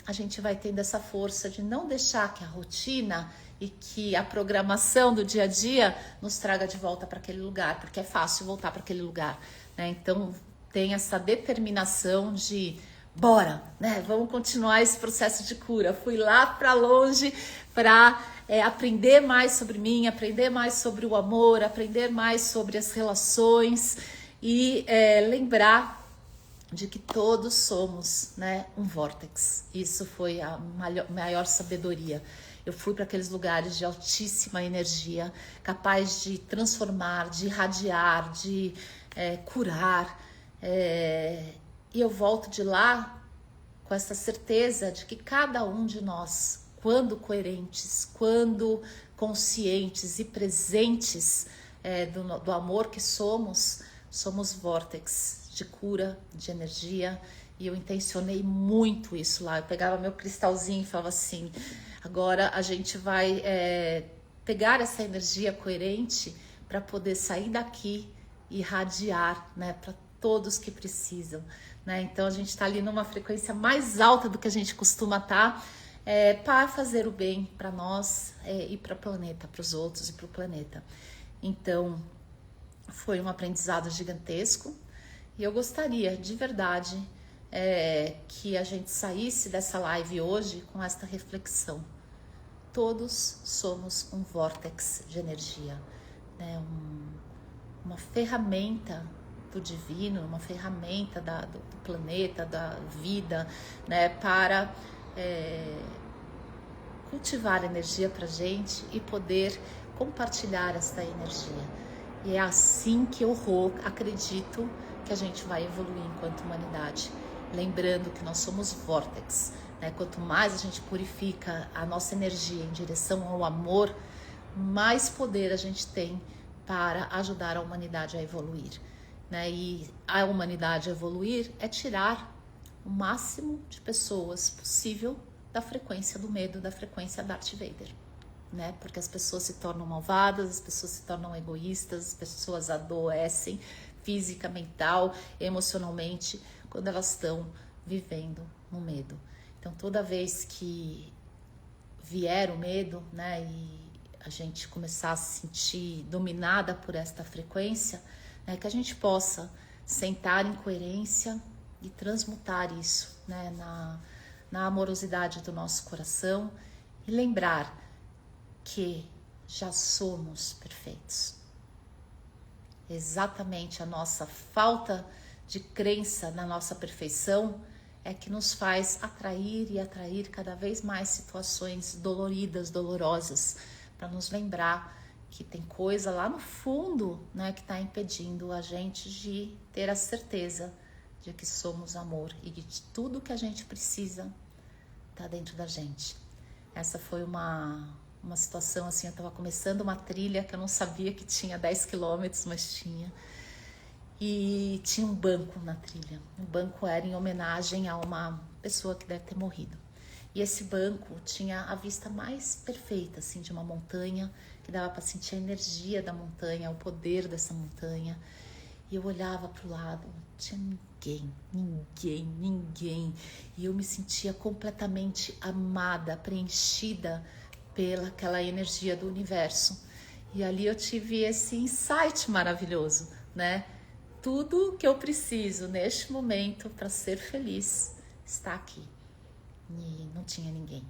A gente vai tendo essa força de não deixar que a rotina e que a programação do dia a dia nos traga de volta para aquele lugar, porque é fácil voltar para aquele lugar, né? Então tem essa determinação de bora, né? Vamos continuar esse processo de cura. Fui lá para longe para aprender mais sobre mim, aprender mais sobre o amor, aprender mais sobre as relações e lembrar de que todos somos, né, um vórtex. Isso foi a maior sabedoria. Eu fui para aqueles lugares de altíssima energia, capaz de transformar, de irradiar, de curar. E eu volto de lá com essa certeza de que cada um de nós, quando coerentes, quando conscientes e presentes do amor que somos vórtex de cura, de energia. E eu intencionei muito isso lá. Eu pegava meu cristalzinho e falava assim, agora a gente vai pegar essa energia coerente para poder sair daqui e irradiar, né, para todos que precisam, né? Então a gente está ali numa frequência mais alta do que a gente costuma estar, para fazer o bem para nós e para o planeta, para os outros e para o planeta. Então foi um aprendizado gigantesco e eu gostaria de verdade que a gente saísse dessa live hoje com esta reflexão. Todos somos um vórtex de energia, né? Uma ferramenta do divino, uma ferramenta do planeta, da vida, né? Para cultivar energia para a gente e poder compartilhar essa energia. E é assim que eu acredito que a gente vai evoluir enquanto humanidade. Lembrando que nós somos vórtex, né? Quanto mais a gente purifica a nossa energia em direção ao amor, mais poder a gente tem para ajudar a humanidade a evoluir, né? E a humanidade a evoluir é tirar o máximo de pessoas possível da frequência do medo, da frequência Darth Vader, né? Porque as pessoas se tornam malvadas, as pessoas se tornam egoístas, as pessoas adoecem física, mental, emocionalmente, quando elas estão vivendo no medo. Então, toda vez que vier o medo, né, e a gente começar a se sentir dominada por esta frequência, né, que a gente possa sentar em coerência e transmutar isso, né, na amorosidade do nosso coração e lembrar que já somos perfeitos. Exatamente a nossa falta de crença na nossa perfeição é que nos faz atrair e atrair cada vez mais situações doloridas, dolorosas, para nos lembrar que tem coisa lá no fundo, né, que está impedindo a gente de ter a certeza de que somos amor e de tudo que a gente precisa está dentro da gente. Essa foi uma situação assim, eu estava começando uma trilha que eu não sabia que tinha 10 quilômetros, mas tinha. E tinha um banco na trilha. O banco era em homenagem a uma pessoa que deve ter morrido. E esse banco tinha a vista mais perfeita, assim, de uma montanha, que dava para sentir a energia da montanha, o poder dessa montanha. E eu olhava para o lado, não tinha ninguém. E eu me sentia completamente amada, preenchida pela aquela energia do universo. E ali eu tive esse insight maravilhoso, né? Tudo que eu preciso neste momento para ser feliz está aqui. E não tinha ninguém.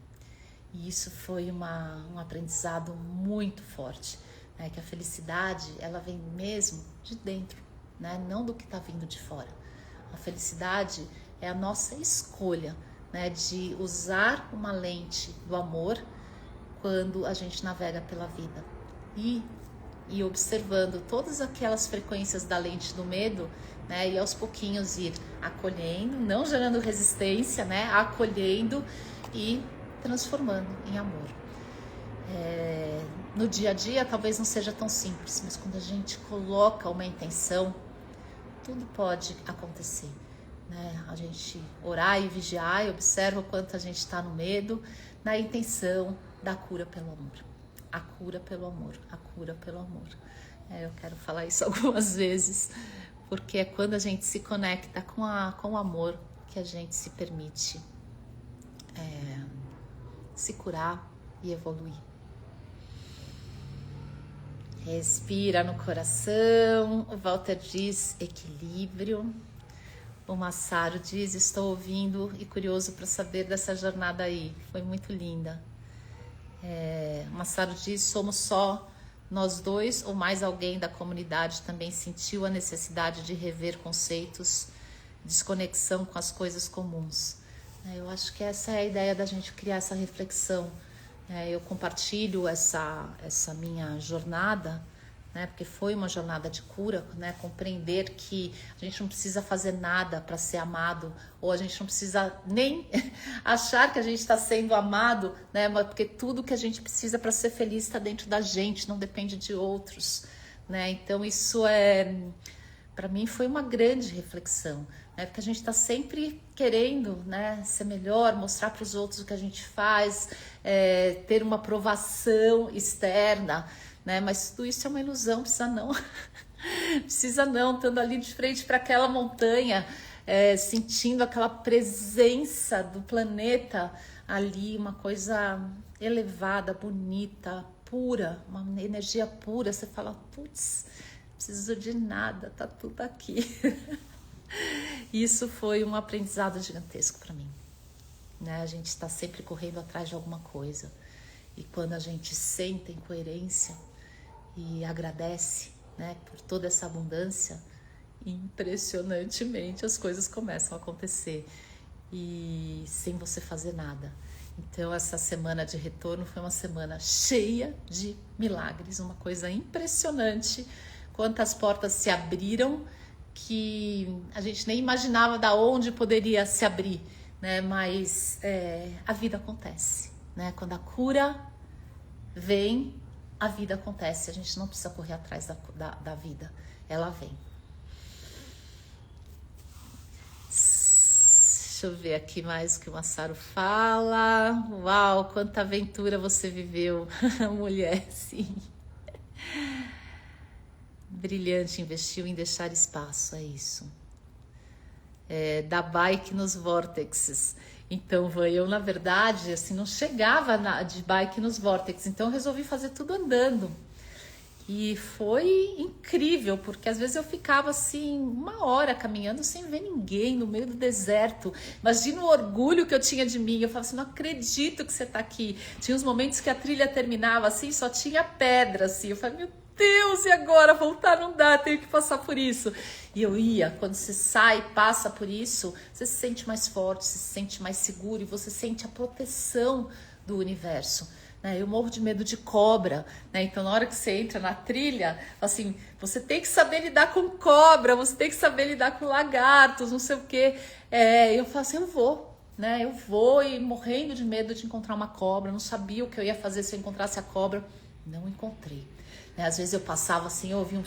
E isso foi um aprendizado muito forte, né? Que a felicidade, ela vem mesmo de dentro, né? Não do que está vindo de fora. A felicidade é a nossa escolha, né? De usar uma lente do amor quando a gente navega pela vida. E observando todas aquelas frequências da lente do medo, né? E aos pouquinhos ir acolhendo, não gerando resistência, né? Acolhendo e transformando em amor. No dia a dia talvez não seja tão simples, mas quando a gente coloca uma intenção, tudo pode acontecer, né? A gente orar e vigiar e observa o quanto a gente está no medo, na intenção da cura pelo amor. A cura pelo amor, a cura pelo amor. Eu quero falar isso algumas vezes, porque é quando a gente se conecta com o amor que a gente se permite se curar e evoluir. Respira no coração. O Walter diz equilíbrio. O Massaro diz: estou ouvindo e curioso para saber dessa jornada aí. Foi muito linda. O Massaro diz: somos só nós dois ou mais alguém da comunidade também sentiu a necessidade de rever conceitos, desconexão com as coisas comuns. Eu acho que essa é a ideia da gente criar essa reflexão. Eu compartilho essa minha jornada, né, porque foi uma jornada de cura, né, compreender que a gente não precisa fazer nada para ser amado, ou a gente não precisa nem achar que a gente está sendo amado, né, mas porque tudo que a gente precisa para ser feliz está dentro da gente, não depende de outros, né? Então isso para mim foi uma grande reflexão, né? Porque a gente está sempre querendo, né, ser melhor, mostrar para os outros o que a gente faz, ter uma aprovação externa, né? Mas tudo isso é uma ilusão, precisa não, estando ali de frente para aquela montanha, sentindo aquela presença do planeta ali, uma coisa elevada, bonita, pura, uma energia pura. Você fala, putz, não preciso de nada, tá tudo aqui. Isso foi um aprendizado gigantesco para mim, né? A gente está sempre correndo atrás de alguma coisa, e quando a gente sente em coerência e agradece, né, por toda essa abundância, impressionantemente as coisas começam a acontecer, e sem você fazer nada. Então essa semana de retorno foi uma semana cheia de milagres, uma coisa impressionante, quantas portas se abriram que a gente nem imaginava da onde poderia se abrir, né? Mas a vida acontece, né? Quando a cura vem, a vida acontece. A gente não precisa correr atrás da vida, ela vem. Deixa eu ver aqui mais o que o Massaro fala. Uau, quanta aventura você viveu, mulher, sim. Brilhante, investiu em deixar espaço, é isso. Da bike nos vórtices. Então, eu, na verdade, assim, não chegava de bike nos vórtices, então eu resolvi fazer tudo andando. E foi incrível, porque às vezes eu ficava assim, 1 hora caminhando sem ver ninguém no meio do deserto. Imagina o orgulho que eu tinha de mim. Eu falava assim, não acredito que você está aqui. Tinha uns momentos que a trilha terminava assim, só tinha pedra, assim. Eu falei, meu Deus, e agora? Voltar não dá, tenho que passar por isso. E eu ia, quando você sai, passa por isso, você se sente mais forte, se sente mais seguro e você sente a proteção do universo. Eu morro de medo de cobra, né? Então na hora que você entra na trilha, assim, você tem que saber lidar com cobra, você tem que saber lidar com lagartos, não sei o quê. Eu falo assim, eu vou, né? Eu vou, e morrendo de medo de encontrar uma cobra, não sabia o que eu ia fazer se eu encontrasse a cobra. Não encontrei. Né? Às vezes eu passava assim, eu ouvia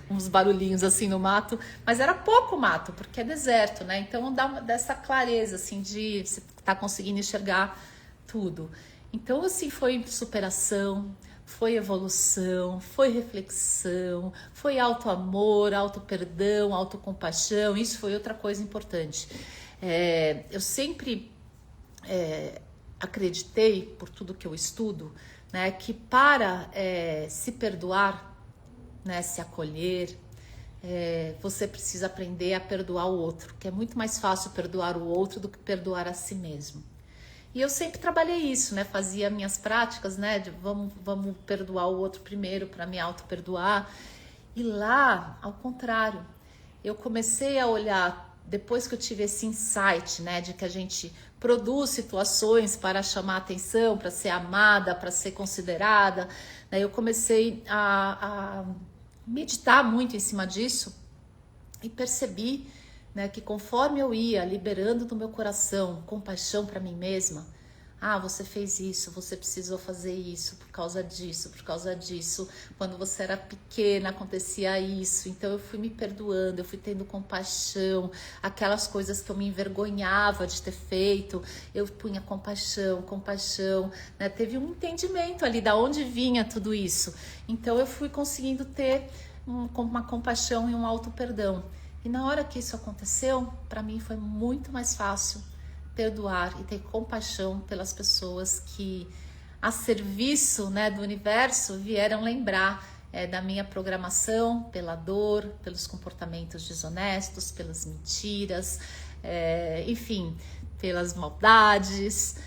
uns barulhinhos assim no mato, mas era pouco mato, porque é deserto, né? Então dá dessa clareza assim de você tá conseguindo enxergar tudo. Então assim, foi superação, foi evolução, foi reflexão, foi auto-amor, auto-perdão, auto-compaixão. Isso foi outra coisa importante. Eu sempre acreditei, por tudo que eu estudo, né, que para se perdoar, né, se acolher, você precisa aprender a perdoar o outro, que é muito mais fácil perdoar o outro do que perdoar a si mesmo. E eu sempre trabalhei isso, né? Fazia minhas práticas, né? De vamos perdoar o outro primeiro para me auto-perdoar. E lá, ao contrário, eu comecei a olhar, depois que eu tive esse insight, né? De que a gente produz situações para chamar atenção, para ser amada, para ser considerada, né? Eu comecei a meditar muito em cima disso e percebi, né, que conforme eu ia liberando do meu coração compaixão para mim mesma, você fez isso, você precisou fazer isso por causa disso, quando você era pequena acontecia isso, então eu fui me perdoando, eu fui tendo compaixão, aquelas coisas que eu me envergonhava de ter feito, eu punha compaixão, né? Teve um entendimento ali da onde vinha tudo isso, então eu fui conseguindo ter uma compaixão e um auto-perdão. E na hora que isso aconteceu, para mim foi muito mais fácil perdoar e ter compaixão pelas pessoas que, a serviço, né, do universo, vieram lembrar da minha programação, pela dor, pelos comportamentos desonestos, pelas mentiras, enfim, pelas maldades,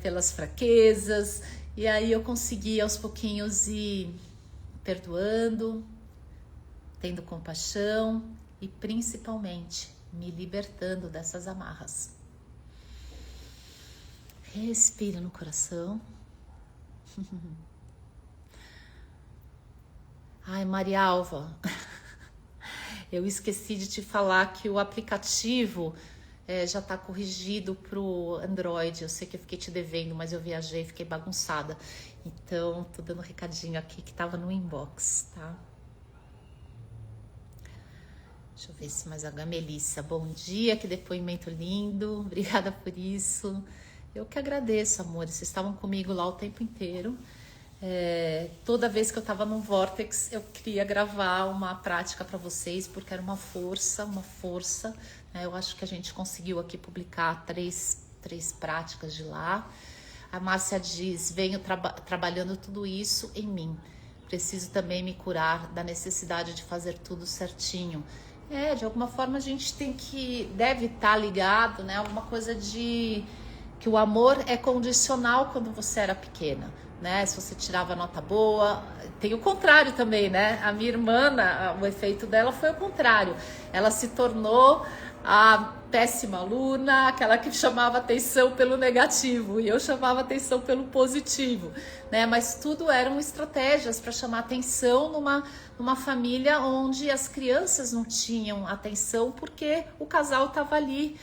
pelas fraquezas. E aí eu consegui aos pouquinhos ir perdoando, tendo compaixão e principalmente me libertando dessas amarras. Respira no coração. Ai, Maria Alva, eu esqueci de te falar que o aplicativo já está corrigido para o Android. Eu sei que eu fiquei te devendo, mas eu viajei, fiquei bagunçada. Então, tô dando um recadinho aqui que estava no inbox, tá? Deixa eu ver se mais alguém. Melissa, bom dia, que depoimento lindo, obrigada por isso. Eu que agradeço, amores, vocês estavam comigo lá o tempo inteiro. Toda vez que eu estava no Vortex, eu queria gravar uma prática para vocês, porque era uma força, né? Eu acho que a gente conseguiu aqui publicar três práticas de lá. A Márcia diz, venho trabalhando tudo isso em mim. Preciso também me curar da necessidade de fazer tudo certinho. De alguma forma a gente deve estar ligado, né? Alguma coisa de que o amor é condicional quando você era pequena, né? Se você tirava nota boa, tem o contrário também, né? A minha irmã, o efeito dela foi o contrário. Ela se tornou a péssima aluna, aquela que chamava atenção pelo negativo, e eu chamava atenção pelo positivo, né? Mas tudo eram estratégias para chamar atenção numa família onde as crianças não tinham atenção porque o casal estava ali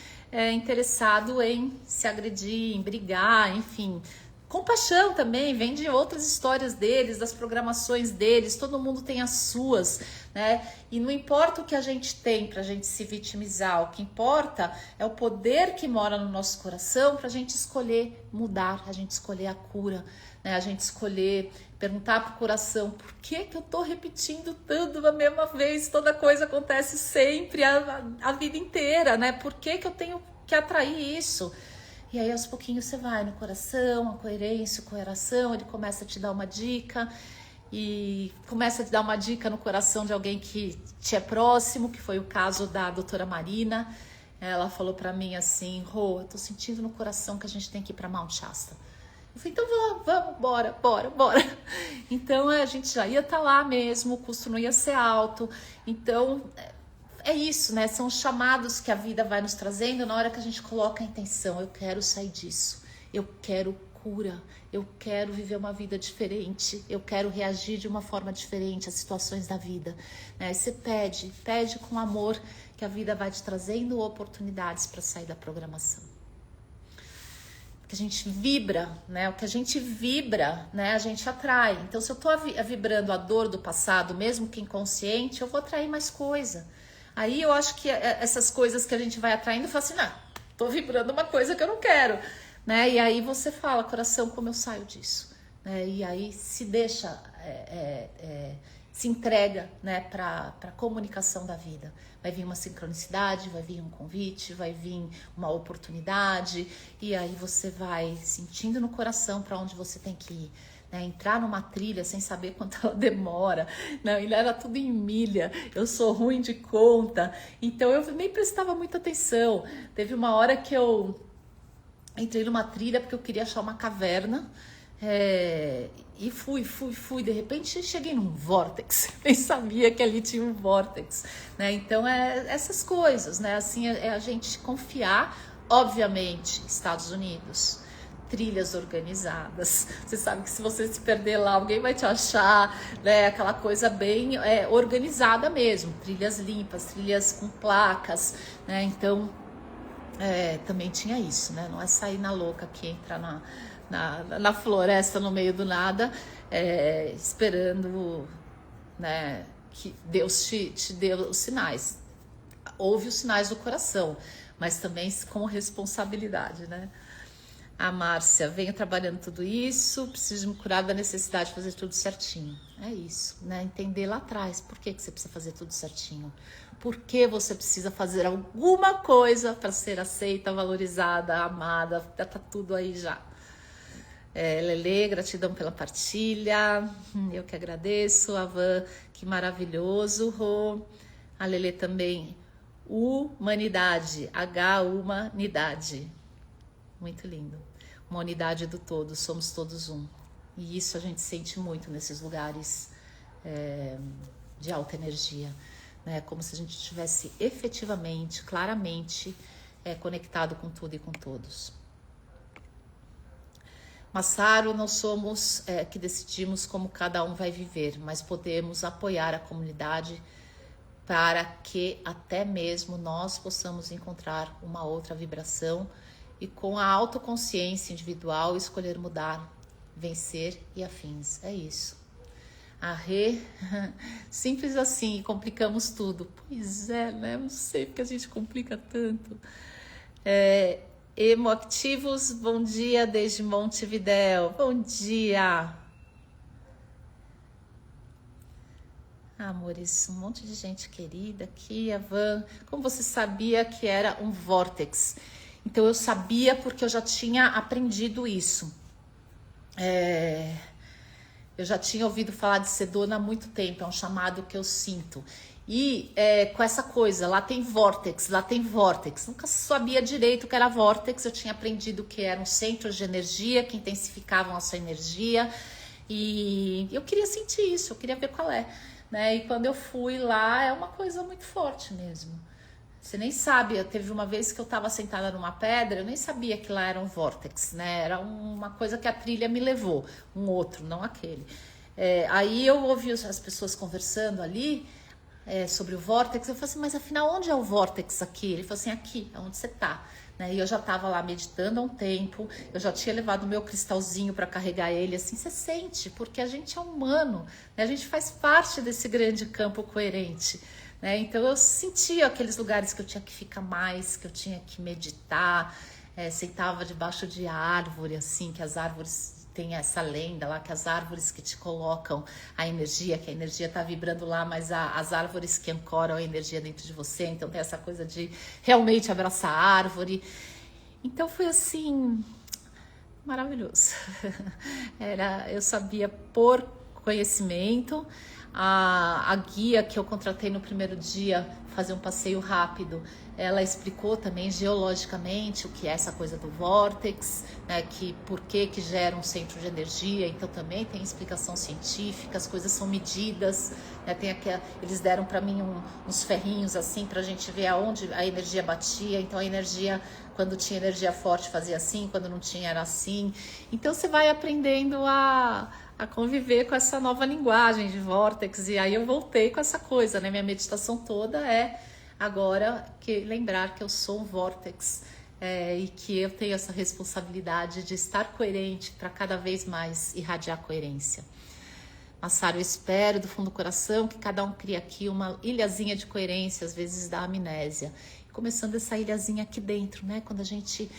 interessado em se agredir, em brigar, enfim. Compaixão também vem de outras histórias deles, das programações deles, todo mundo tem as suas, né? E não importa o que a gente tem pra gente se vitimizar, o que importa é o poder que mora no nosso coração pra gente escolher mudar, a gente escolher a cura, né? A gente escolher perguntar pro coração, por que eu tô repetindo tanto a mesma vez, toda coisa acontece sempre, a vida inteira, né? Por que eu tenho que atrair isso? E aí aos pouquinhos você vai no coração, a coerência, o coração, ele começa a te dar uma dica e começa a te dar uma dica no coração de alguém que te é próximo, que foi o caso da doutora Marina. Ela falou pra mim assim, Rô, eu tô sentindo no coração que a gente tem que ir pra Mount Shasta. Eu falei, então vamos, bora. Então a gente já ia estar lá mesmo, o custo não ia ser alto. Então é isso, né? São os chamados que a vida vai nos trazendo na hora que a gente coloca a intenção. Eu quero sair disso, eu quero cura, eu quero viver uma vida diferente, eu quero reagir de uma forma diferente às situações da vida, né? Você pede com amor, que a vida vai te trazendo oportunidades para sair da programação. Porque a gente vibra, né? O que a gente vibra, né? A gente atrai. Então, se eu tô vibrando a dor do passado, mesmo que inconsciente, eu vou atrair mais coisa. Aí eu acho que essas coisas que a gente vai atraindo, eu falo assim, tô vibrando uma coisa que eu não quero, né? E aí você fala, coração, como eu saio disso? Né? E aí se deixa, se entrega, né, para a comunicação da vida. Vai vir uma sincronicidade, vai vir um convite, vai vir uma oportunidade, e aí você vai sentindo no coração para onde você tem que ir. Né? Entrar numa trilha sem saber quanto ela demora, não, ele era tudo em milha, eu sou ruim de conta, então eu nem prestava muita atenção. Teve uma hora que eu entrei numa trilha porque eu queria achar uma caverna, e fui, de repente cheguei num vórtex, nem sabia que ali tinha um vórtex, né? Então essas coisas, né? Assim, é a gente confiar, obviamente, Estados Unidos, trilhas organizadas, você sabe que se você se perder lá, alguém vai te achar, né? Aquela coisa bem organizada mesmo, trilhas limpas, trilhas com placas, né? Então, também tinha isso, né? Não é sair na louca que entra na floresta no meio do nada, esperando, né, que Deus te dê os sinais. Ouve os sinais do coração, mas também com responsabilidade, né? A Márcia, venho trabalhando tudo isso, preciso me curar da necessidade de fazer tudo certinho. É isso, né? Entender lá atrás, por que você precisa fazer tudo certinho? Por que você precisa fazer alguma coisa para ser aceita, valorizada, amada? Tá tudo aí já. Lele, gratidão pela partilha, eu que agradeço. A Van, que maravilhoso. A Lele também, humanidade, humanidade, muito lindo. Uma unidade do todo, somos todos um. E isso a gente sente muito nesses lugares de alta energia, né? Como se a gente estivesse efetivamente, claramente conectado com tudo e com todos. Massaro, não somos que decidimos como cada um vai viver, mas podemos apoiar a comunidade para que até mesmo nós possamos encontrar uma outra vibração e com a autoconsciência individual escolher mudar, vencer e afins. É isso. Simples assim, complicamos tudo. Pois é, né? Não sei porque a gente complica tanto. Emoactivos, bom dia desde Montevidéu. Bom dia. Amores, um monte de gente querida aqui. A Van, como você sabia que era um vórtex? Então eu sabia porque eu já tinha aprendido isso. Eu já tinha ouvido falar de Sedona há muito tempo, é um chamado que eu sinto. E com essa coisa, lá tem vórtex. Nunca sabia direito o que era vórtex, eu tinha aprendido que eram centros de energia que intensificavam a sua energia. E eu queria sentir isso, eu queria ver qual é. Né? E quando eu fui lá, é uma coisa muito forte mesmo. Você nem sabe, teve uma vez que eu estava sentada numa pedra, eu nem sabia que lá era um vórtex, né? Era uma coisa que a trilha me levou, um outro, não aquele. Aí eu ouvi as pessoas conversando ali sobre o vórtex, eu falei assim, mas afinal, onde é o vórtex aqui? Ele falou assim, aqui, onde você tá. Né? E eu já estava lá meditando há um tempo, eu já tinha levado o meu cristalzinho para carregar ele, assim, você sente, porque a gente é humano, né? A gente faz parte desse grande campo coerente. Né? Então eu sentia aqueles lugares que eu tinha que ficar mais, que eu tinha que meditar, sentava debaixo de árvore, assim, que as árvores tem essa lenda lá, que as árvores que te colocam a energia, que a energia tá vibrando lá, mas as árvores que ancoram a energia dentro de você, então tem essa coisa de realmente abraçar a árvore. Então foi assim, maravilhoso. Eu sabia por conhecimento. A guia que eu contratei no primeiro dia, fazer um passeio rápido, ela explicou também geologicamente o que é essa coisa do vórtex, né, que por que gera um centro de energia, então também tem explicação científica, as coisas são medidas, né, eles deram para mim uns ferrinhos assim para a gente ver aonde a energia batia, então a energia, quando tinha energia forte fazia assim, quando não tinha era assim, então você vai aprendendo a conviver com essa nova linguagem de vórtex, e aí eu voltei com essa coisa, né? Minha meditação toda é agora lembrar que eu sou um vórtex e que eu tenho essa responsabilidade de estar coerente para cada vez mais irradiar coerência. Massaro, eu espero do fundo do coração que cada um crie aqui uma ilhazinha de coerência, às vezes da amnésia. Começando essa ilhazinha aqui dentro, né? Quando a gente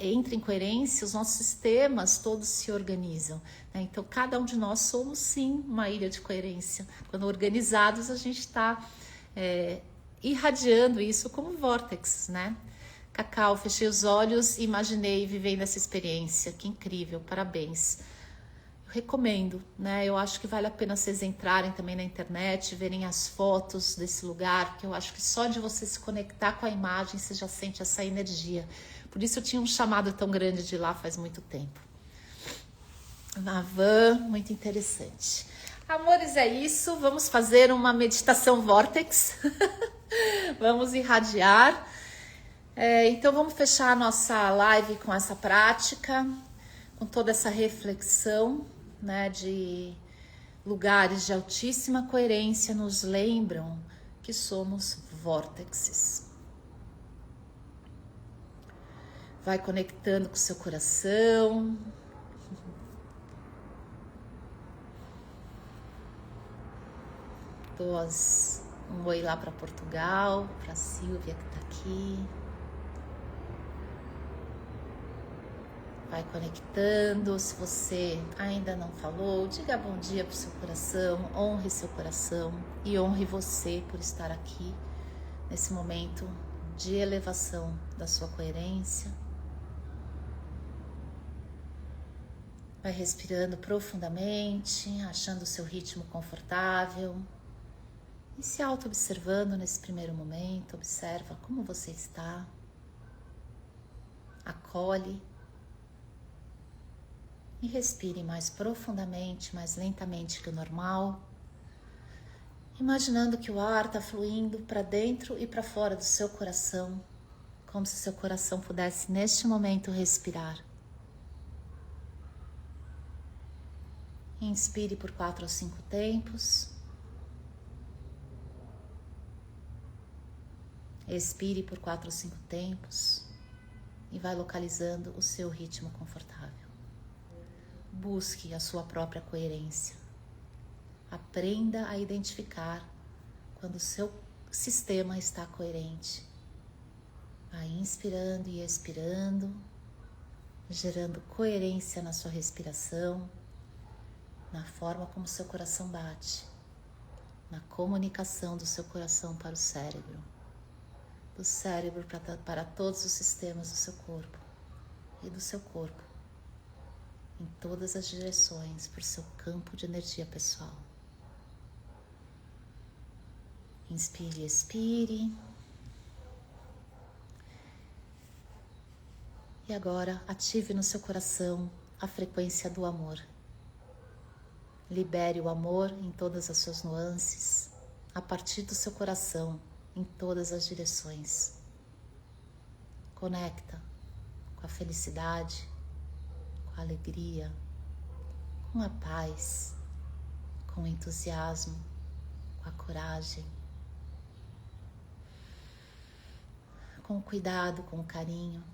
entra em coerência, os nossos sistemas todos se organizam, né? Então, cada um de nós somos, sim, uma ilha de coerência. Quando organizados, a gente está irradiando isso como vórtices, né? Cacau, fechei os olhos e imaginei vivendo essa experiência. Que incrível, parabéns. Eu recomendo, né? Eu acho que vale a pena vocês entrarem também na internet, verem as fotos desse lugar, porque eu acho que só de você se conectar com a imagem, você já sente essa energia. Por isso eu tinha um chamado tão grande de lá faz muito tempo. Navan, muito interessante. Amores, é isso. Vamos fazer uma meditação vórtex. Vamos irradiar. Então vamos fechar a nossa live com essa prática, com toda essa reflexão, né, de lugares de altíssima coerência nos lembram que somos vórtices. Vai conectando com o seu coração. Dou um oi lá para Portugal, para Silvia que está aqui. Vai conectando. Se você ainda não falou, diga bom dia para o seu coração, honre seu coração e honre você por estar aqui nesse momento de elevação da sua coerência. Vai respirando profundamente, achando o seu ritmo confortável e se auto-observando nesse primeiro momento. Observa como você está, acolhe. E respire mais profundamente, mais lentamente que o normal, imaginando que o ar está fluindo para dentro e para fora do seu coração, como se seu coração pudesse neste momento respirar. Inspire por 4 ou 5 tempos. Expire por 4 ou 5 tempos e vai localizando o seu ritmo confortável. Busque a sua própria coerência. Aprenda a identificar quando o seu sistema está coerente. Vai inspirando e expirando, gerando coerência na sua respiração, na forma como seu coração bate, na comunicação do seu coração para o cérebro, do cérebro para todos os sistemas do seu corpo e do seu corpo em todas as direções para o seu campo de energia pessoal. Inspire e expire. E agora ative no seu coração a frequência do amor. Libere o amor em todas as suas nuances, a partir do seu coração, em todas as direções. Conecta com a felicidade, com a alegria, com a paz, com o entusiasmo, com a coragem, com o cuidado, com o carinho.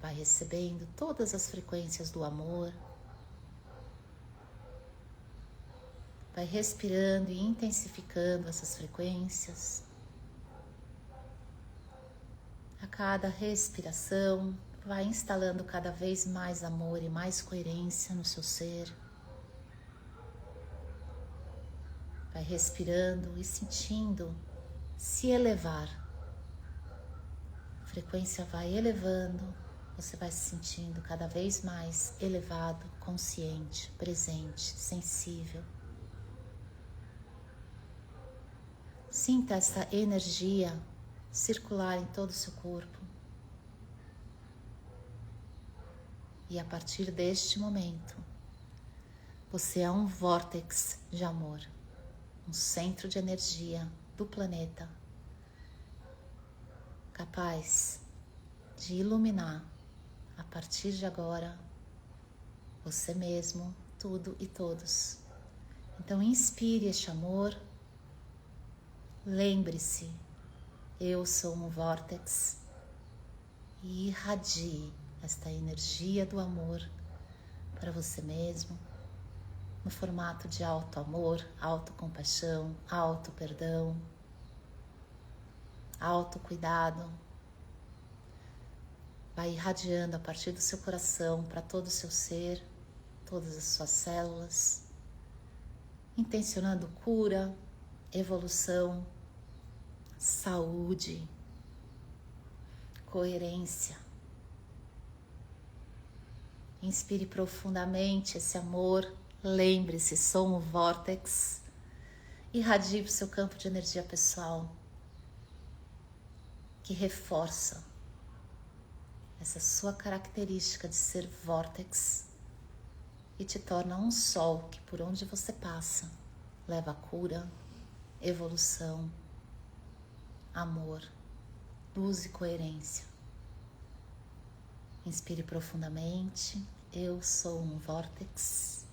Vai recebendo todas as frequências do amor. Vai respirando e intensificando essas frequências. A cada respiração, vai instalando cada vez mais amor e mais coerência no seu ser. Vai respirando e sentindo se elevar. A frequência vai elevando, você vai se sentindo cada vez mais elevado, consciente, presente, sensível. Sinta essa energia circular em todo o seu corpo. E a partir deste momento, você é um vórtex de amor, um centro de energia do planeta, capaz de iluminar, a partir de agora, você mesmo, tudo e todos. Então, inspire este amor, lembre-se Eu sou um vórtex. E irradie esta energia do amor para você mesmo, no formato de auto-amor, auto-compaixão, auto-perdão, auto-cuidado. Vai irradiando a partir do seu coração para todo o seu ser, todas as suas células, intencionando cura, evolução, saúde, coerência. Inspire profundamente esse amor. Lembre-se, sou um vórtex. Irradie para o seu campo de energia pessoal, que reforça essa sua característica de ser vórtex e te torna um sol que por onde você passa leva cura, evolução, amor, luz e coerência. Inspire profundamente. Eu sou um vórtex.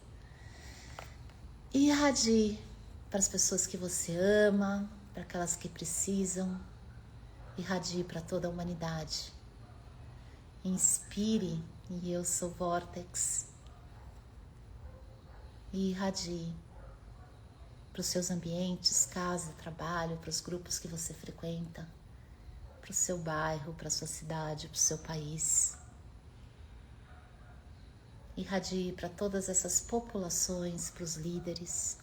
E irradie para as pessoas que você ama, para aquelas que precisam. Irradie para toda a humanidade. Inspire, e eu sou vórtex. E irradie para os seus ambientes, casa, trabalho, para os grupos que você frequenta, para o seu bairro, para a sua cidade, para o seu país. Irradie para todas essas populações, para os líderes.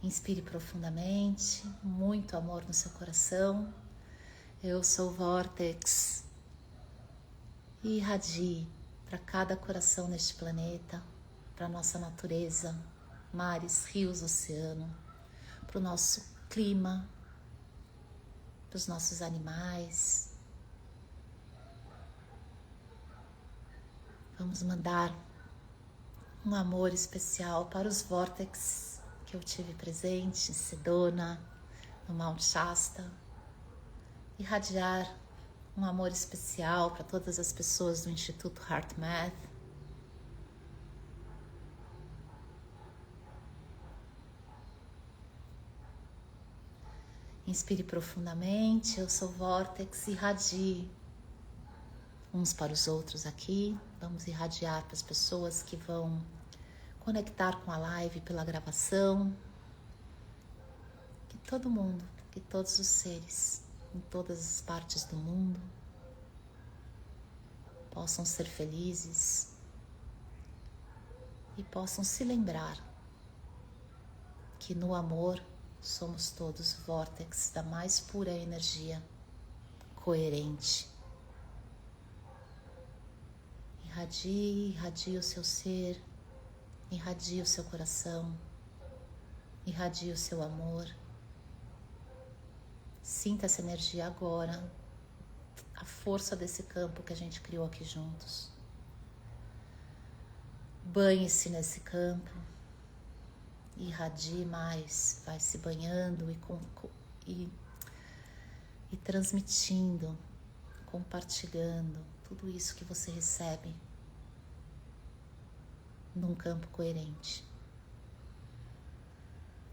Inspire profundamente, muito amor no seu coração. Eu sou vórtex. E irradie para cada coração neste planeta, para a nossa natureza, mares, rios, oceano, para o nosso clima, para os nossos animais. Vamos mandar um amor especial para os vórtex que eu tive presente em Sedona, no Mount Shasta. Irradiar um amor especial para todas as pessoas do Instituto HeartMath. Inspire profundamente, eu sou vórtex, irradie uns para os outros aqui. Vamos irradiar para as pessoas que vão conectar com a live pela gravação. Que todo mundo, que todos os seres, em todas as partes do mundo, possam ser felizes e possam se lembrar que no amor somos todos vórtex da mais pura energia, coerente. Irradie o seu ser, irradie o seu coração, irradie o seu amor. Sinta essa energia agora, a força desse campo que a gente criou aqui juntos. Banhe-se nesse campo, irradie mais, vai se banhando e transmitindo, compartilhando tudo isso que você recebe num campo coerente.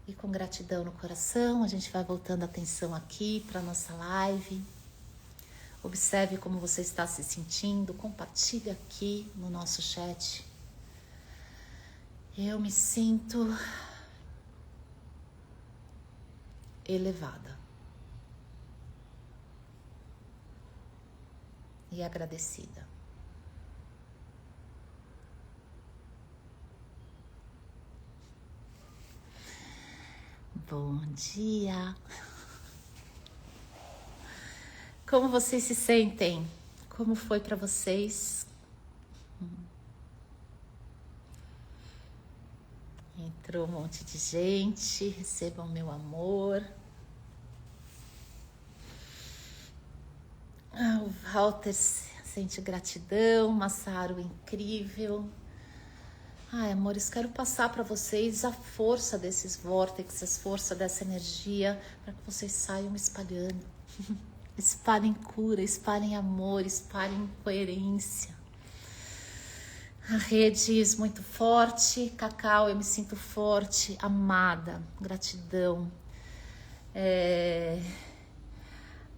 E com gratidão no coração, a gente vai voltando a atenção aqui para a nossa live. Observe como você está se sentindo, compartilhe aqui no nosso chat. Eu me sinto elevada e agradecida. Bom dia! Como vocês se sentem? Como foi para vocês? Entrou um monte de gente, recebam meu amor. O Walter sente gratidão, Massaro incrível. Ai, amores, quero passar para vocês a força desses vórtices, a força dessa energia, para que vocês saiam espalhando. Espalhem cura, espalhem amor, espalhem coerência. A rede é muito forte. Cacau, eu me sinto forte, amada, gratidão.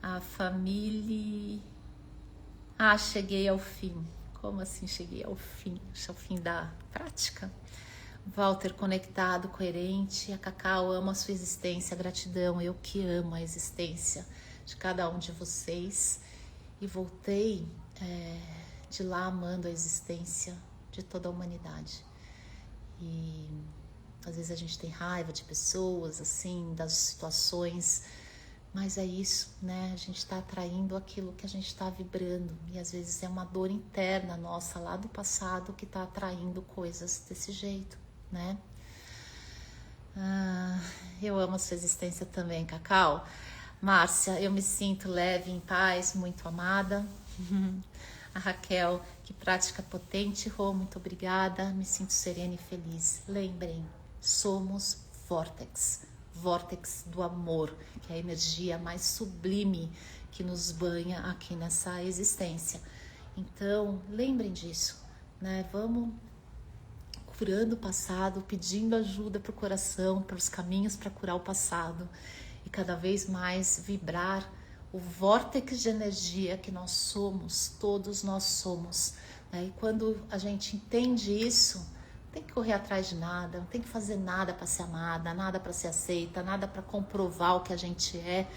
A família... cheguei ao fim. Como assim cheguei ao fim? Ao fim da prática? Walter, conectado, coerente. A Cacau, amo a sua existência, gratidão. Eu que amo a existência de cada um de vocês. E voltei de lá amando a existência de toda a humanidade. E às vezes a gente tem raiva de pessoas, assim, das situações, mas é isso, né? A gente está atraindo aquilo que a gente está vibrando, e às vezes é uma dor interna nossa lá do passado que está atraindo coisas desse jeito, né? Eu amo a sua existência também, Cacau. Márcia, eu me sinto leve, em paz, muito amada. A Raquel, que prática potente, Rô, muito obrigada, me sinto serena e feliz. Lembrem, somos vórtex do amor, que é a energia mais sublime que nos banha aqui nessa existência. Então, lembrem disso, né? Vamos curando o passado, pedindo ajuda para o coração, para os caminhos para curar o passado e cada vez mais vibrar o vórtex de energia que nós somos, todos nós somos, né? E quando a gente entende isso, não tem que correr atrás de nada, não tem que fazer nada para ser amada, nada para ser aceita, nada para comprovar o que a gente é,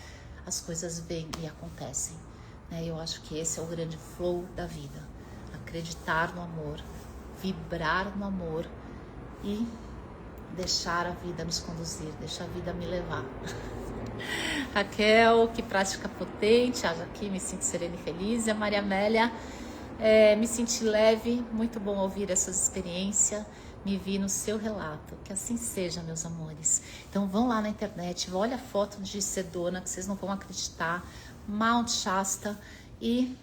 as coisas vêm e acontecem, né? Eu acho que esse é o grande flow da vida, acreditar no amor, vibrar no amor e deixar a vida nos conduzir, deixar a vida me levar. Raquel, que prática potente. Aqui me sinto serena e feliz. E a Maria Amélia, me senti leve, muito bom ouvir essas experiências. Me vi no seu relato. Que assim seja, meus amores. Então vão lá na internet, olha a foto de Sedona, que vocês não vão acreditar. Mount Shasta. E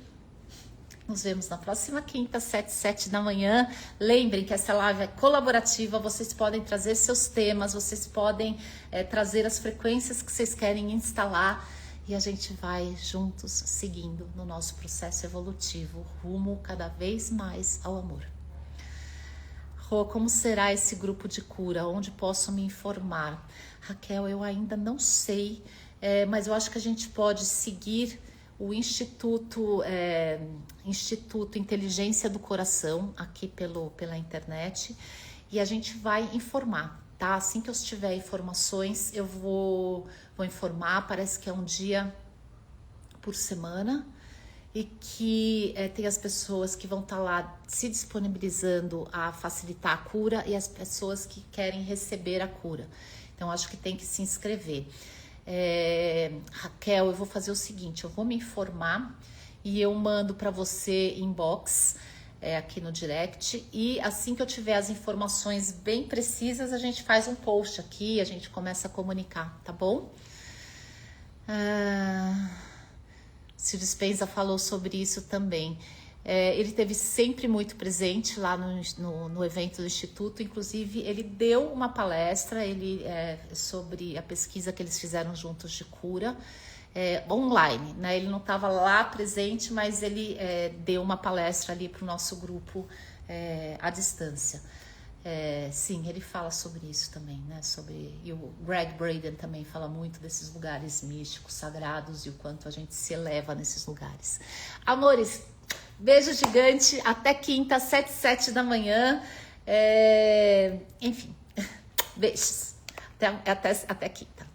nos vemos na próxima quinta, 7 da manhã. Lembrem que essa live é colaborativa, vocês podem trazer seus temas, vocês podem trazer as frequências que vocês querem instalar e a gente vai juntos seguindo no nosso processo evolutivo, rumo cada vez mais ao amor. Rô, como será esse grupo de cura? Onde posso me informar? Raquel, eu ainda não sei, mas eu acho que a gente pode seguir o Instituto Inteligência do Coração, aqui pela internet, e a gente vai informar, tá? Assim que eu tiver informações, eu vou informar, parece que é um dia por semana, e que tem as pessoas que vão estar lá se disponibilizando a facilitar a cura e as pessoas que querem receber a cura. Então, acho que tem que se inscrever. Raquel, eu vou fazer o seguinte, eu vou me informar e eu mando para você inbox aqui no direct, e assim que eu tiver as informações bem precisas, a gente faz um post aqui, a gente começa a comunicar, tá bom? Cid Dispenza falou sobre isso também. Ele esteve sempre muito presente lá no evento do Instituto, inclusive ele deu uma palestra sobre a pesquisa que eles fizeram juntos de cura, online, né? Ele não estava lá presente, mas ele deu uma palestra ali para o nosso grupo à distância. Sim, ele fala sobre isso também, né? E o Greg Braden também fala muito desses lugares místicos, sagrados e o quanto a gente se eleva nesses lugares. Amores, beijo gigante, até quinta, 7 da manhã. Enfim, beijos. Até quinta.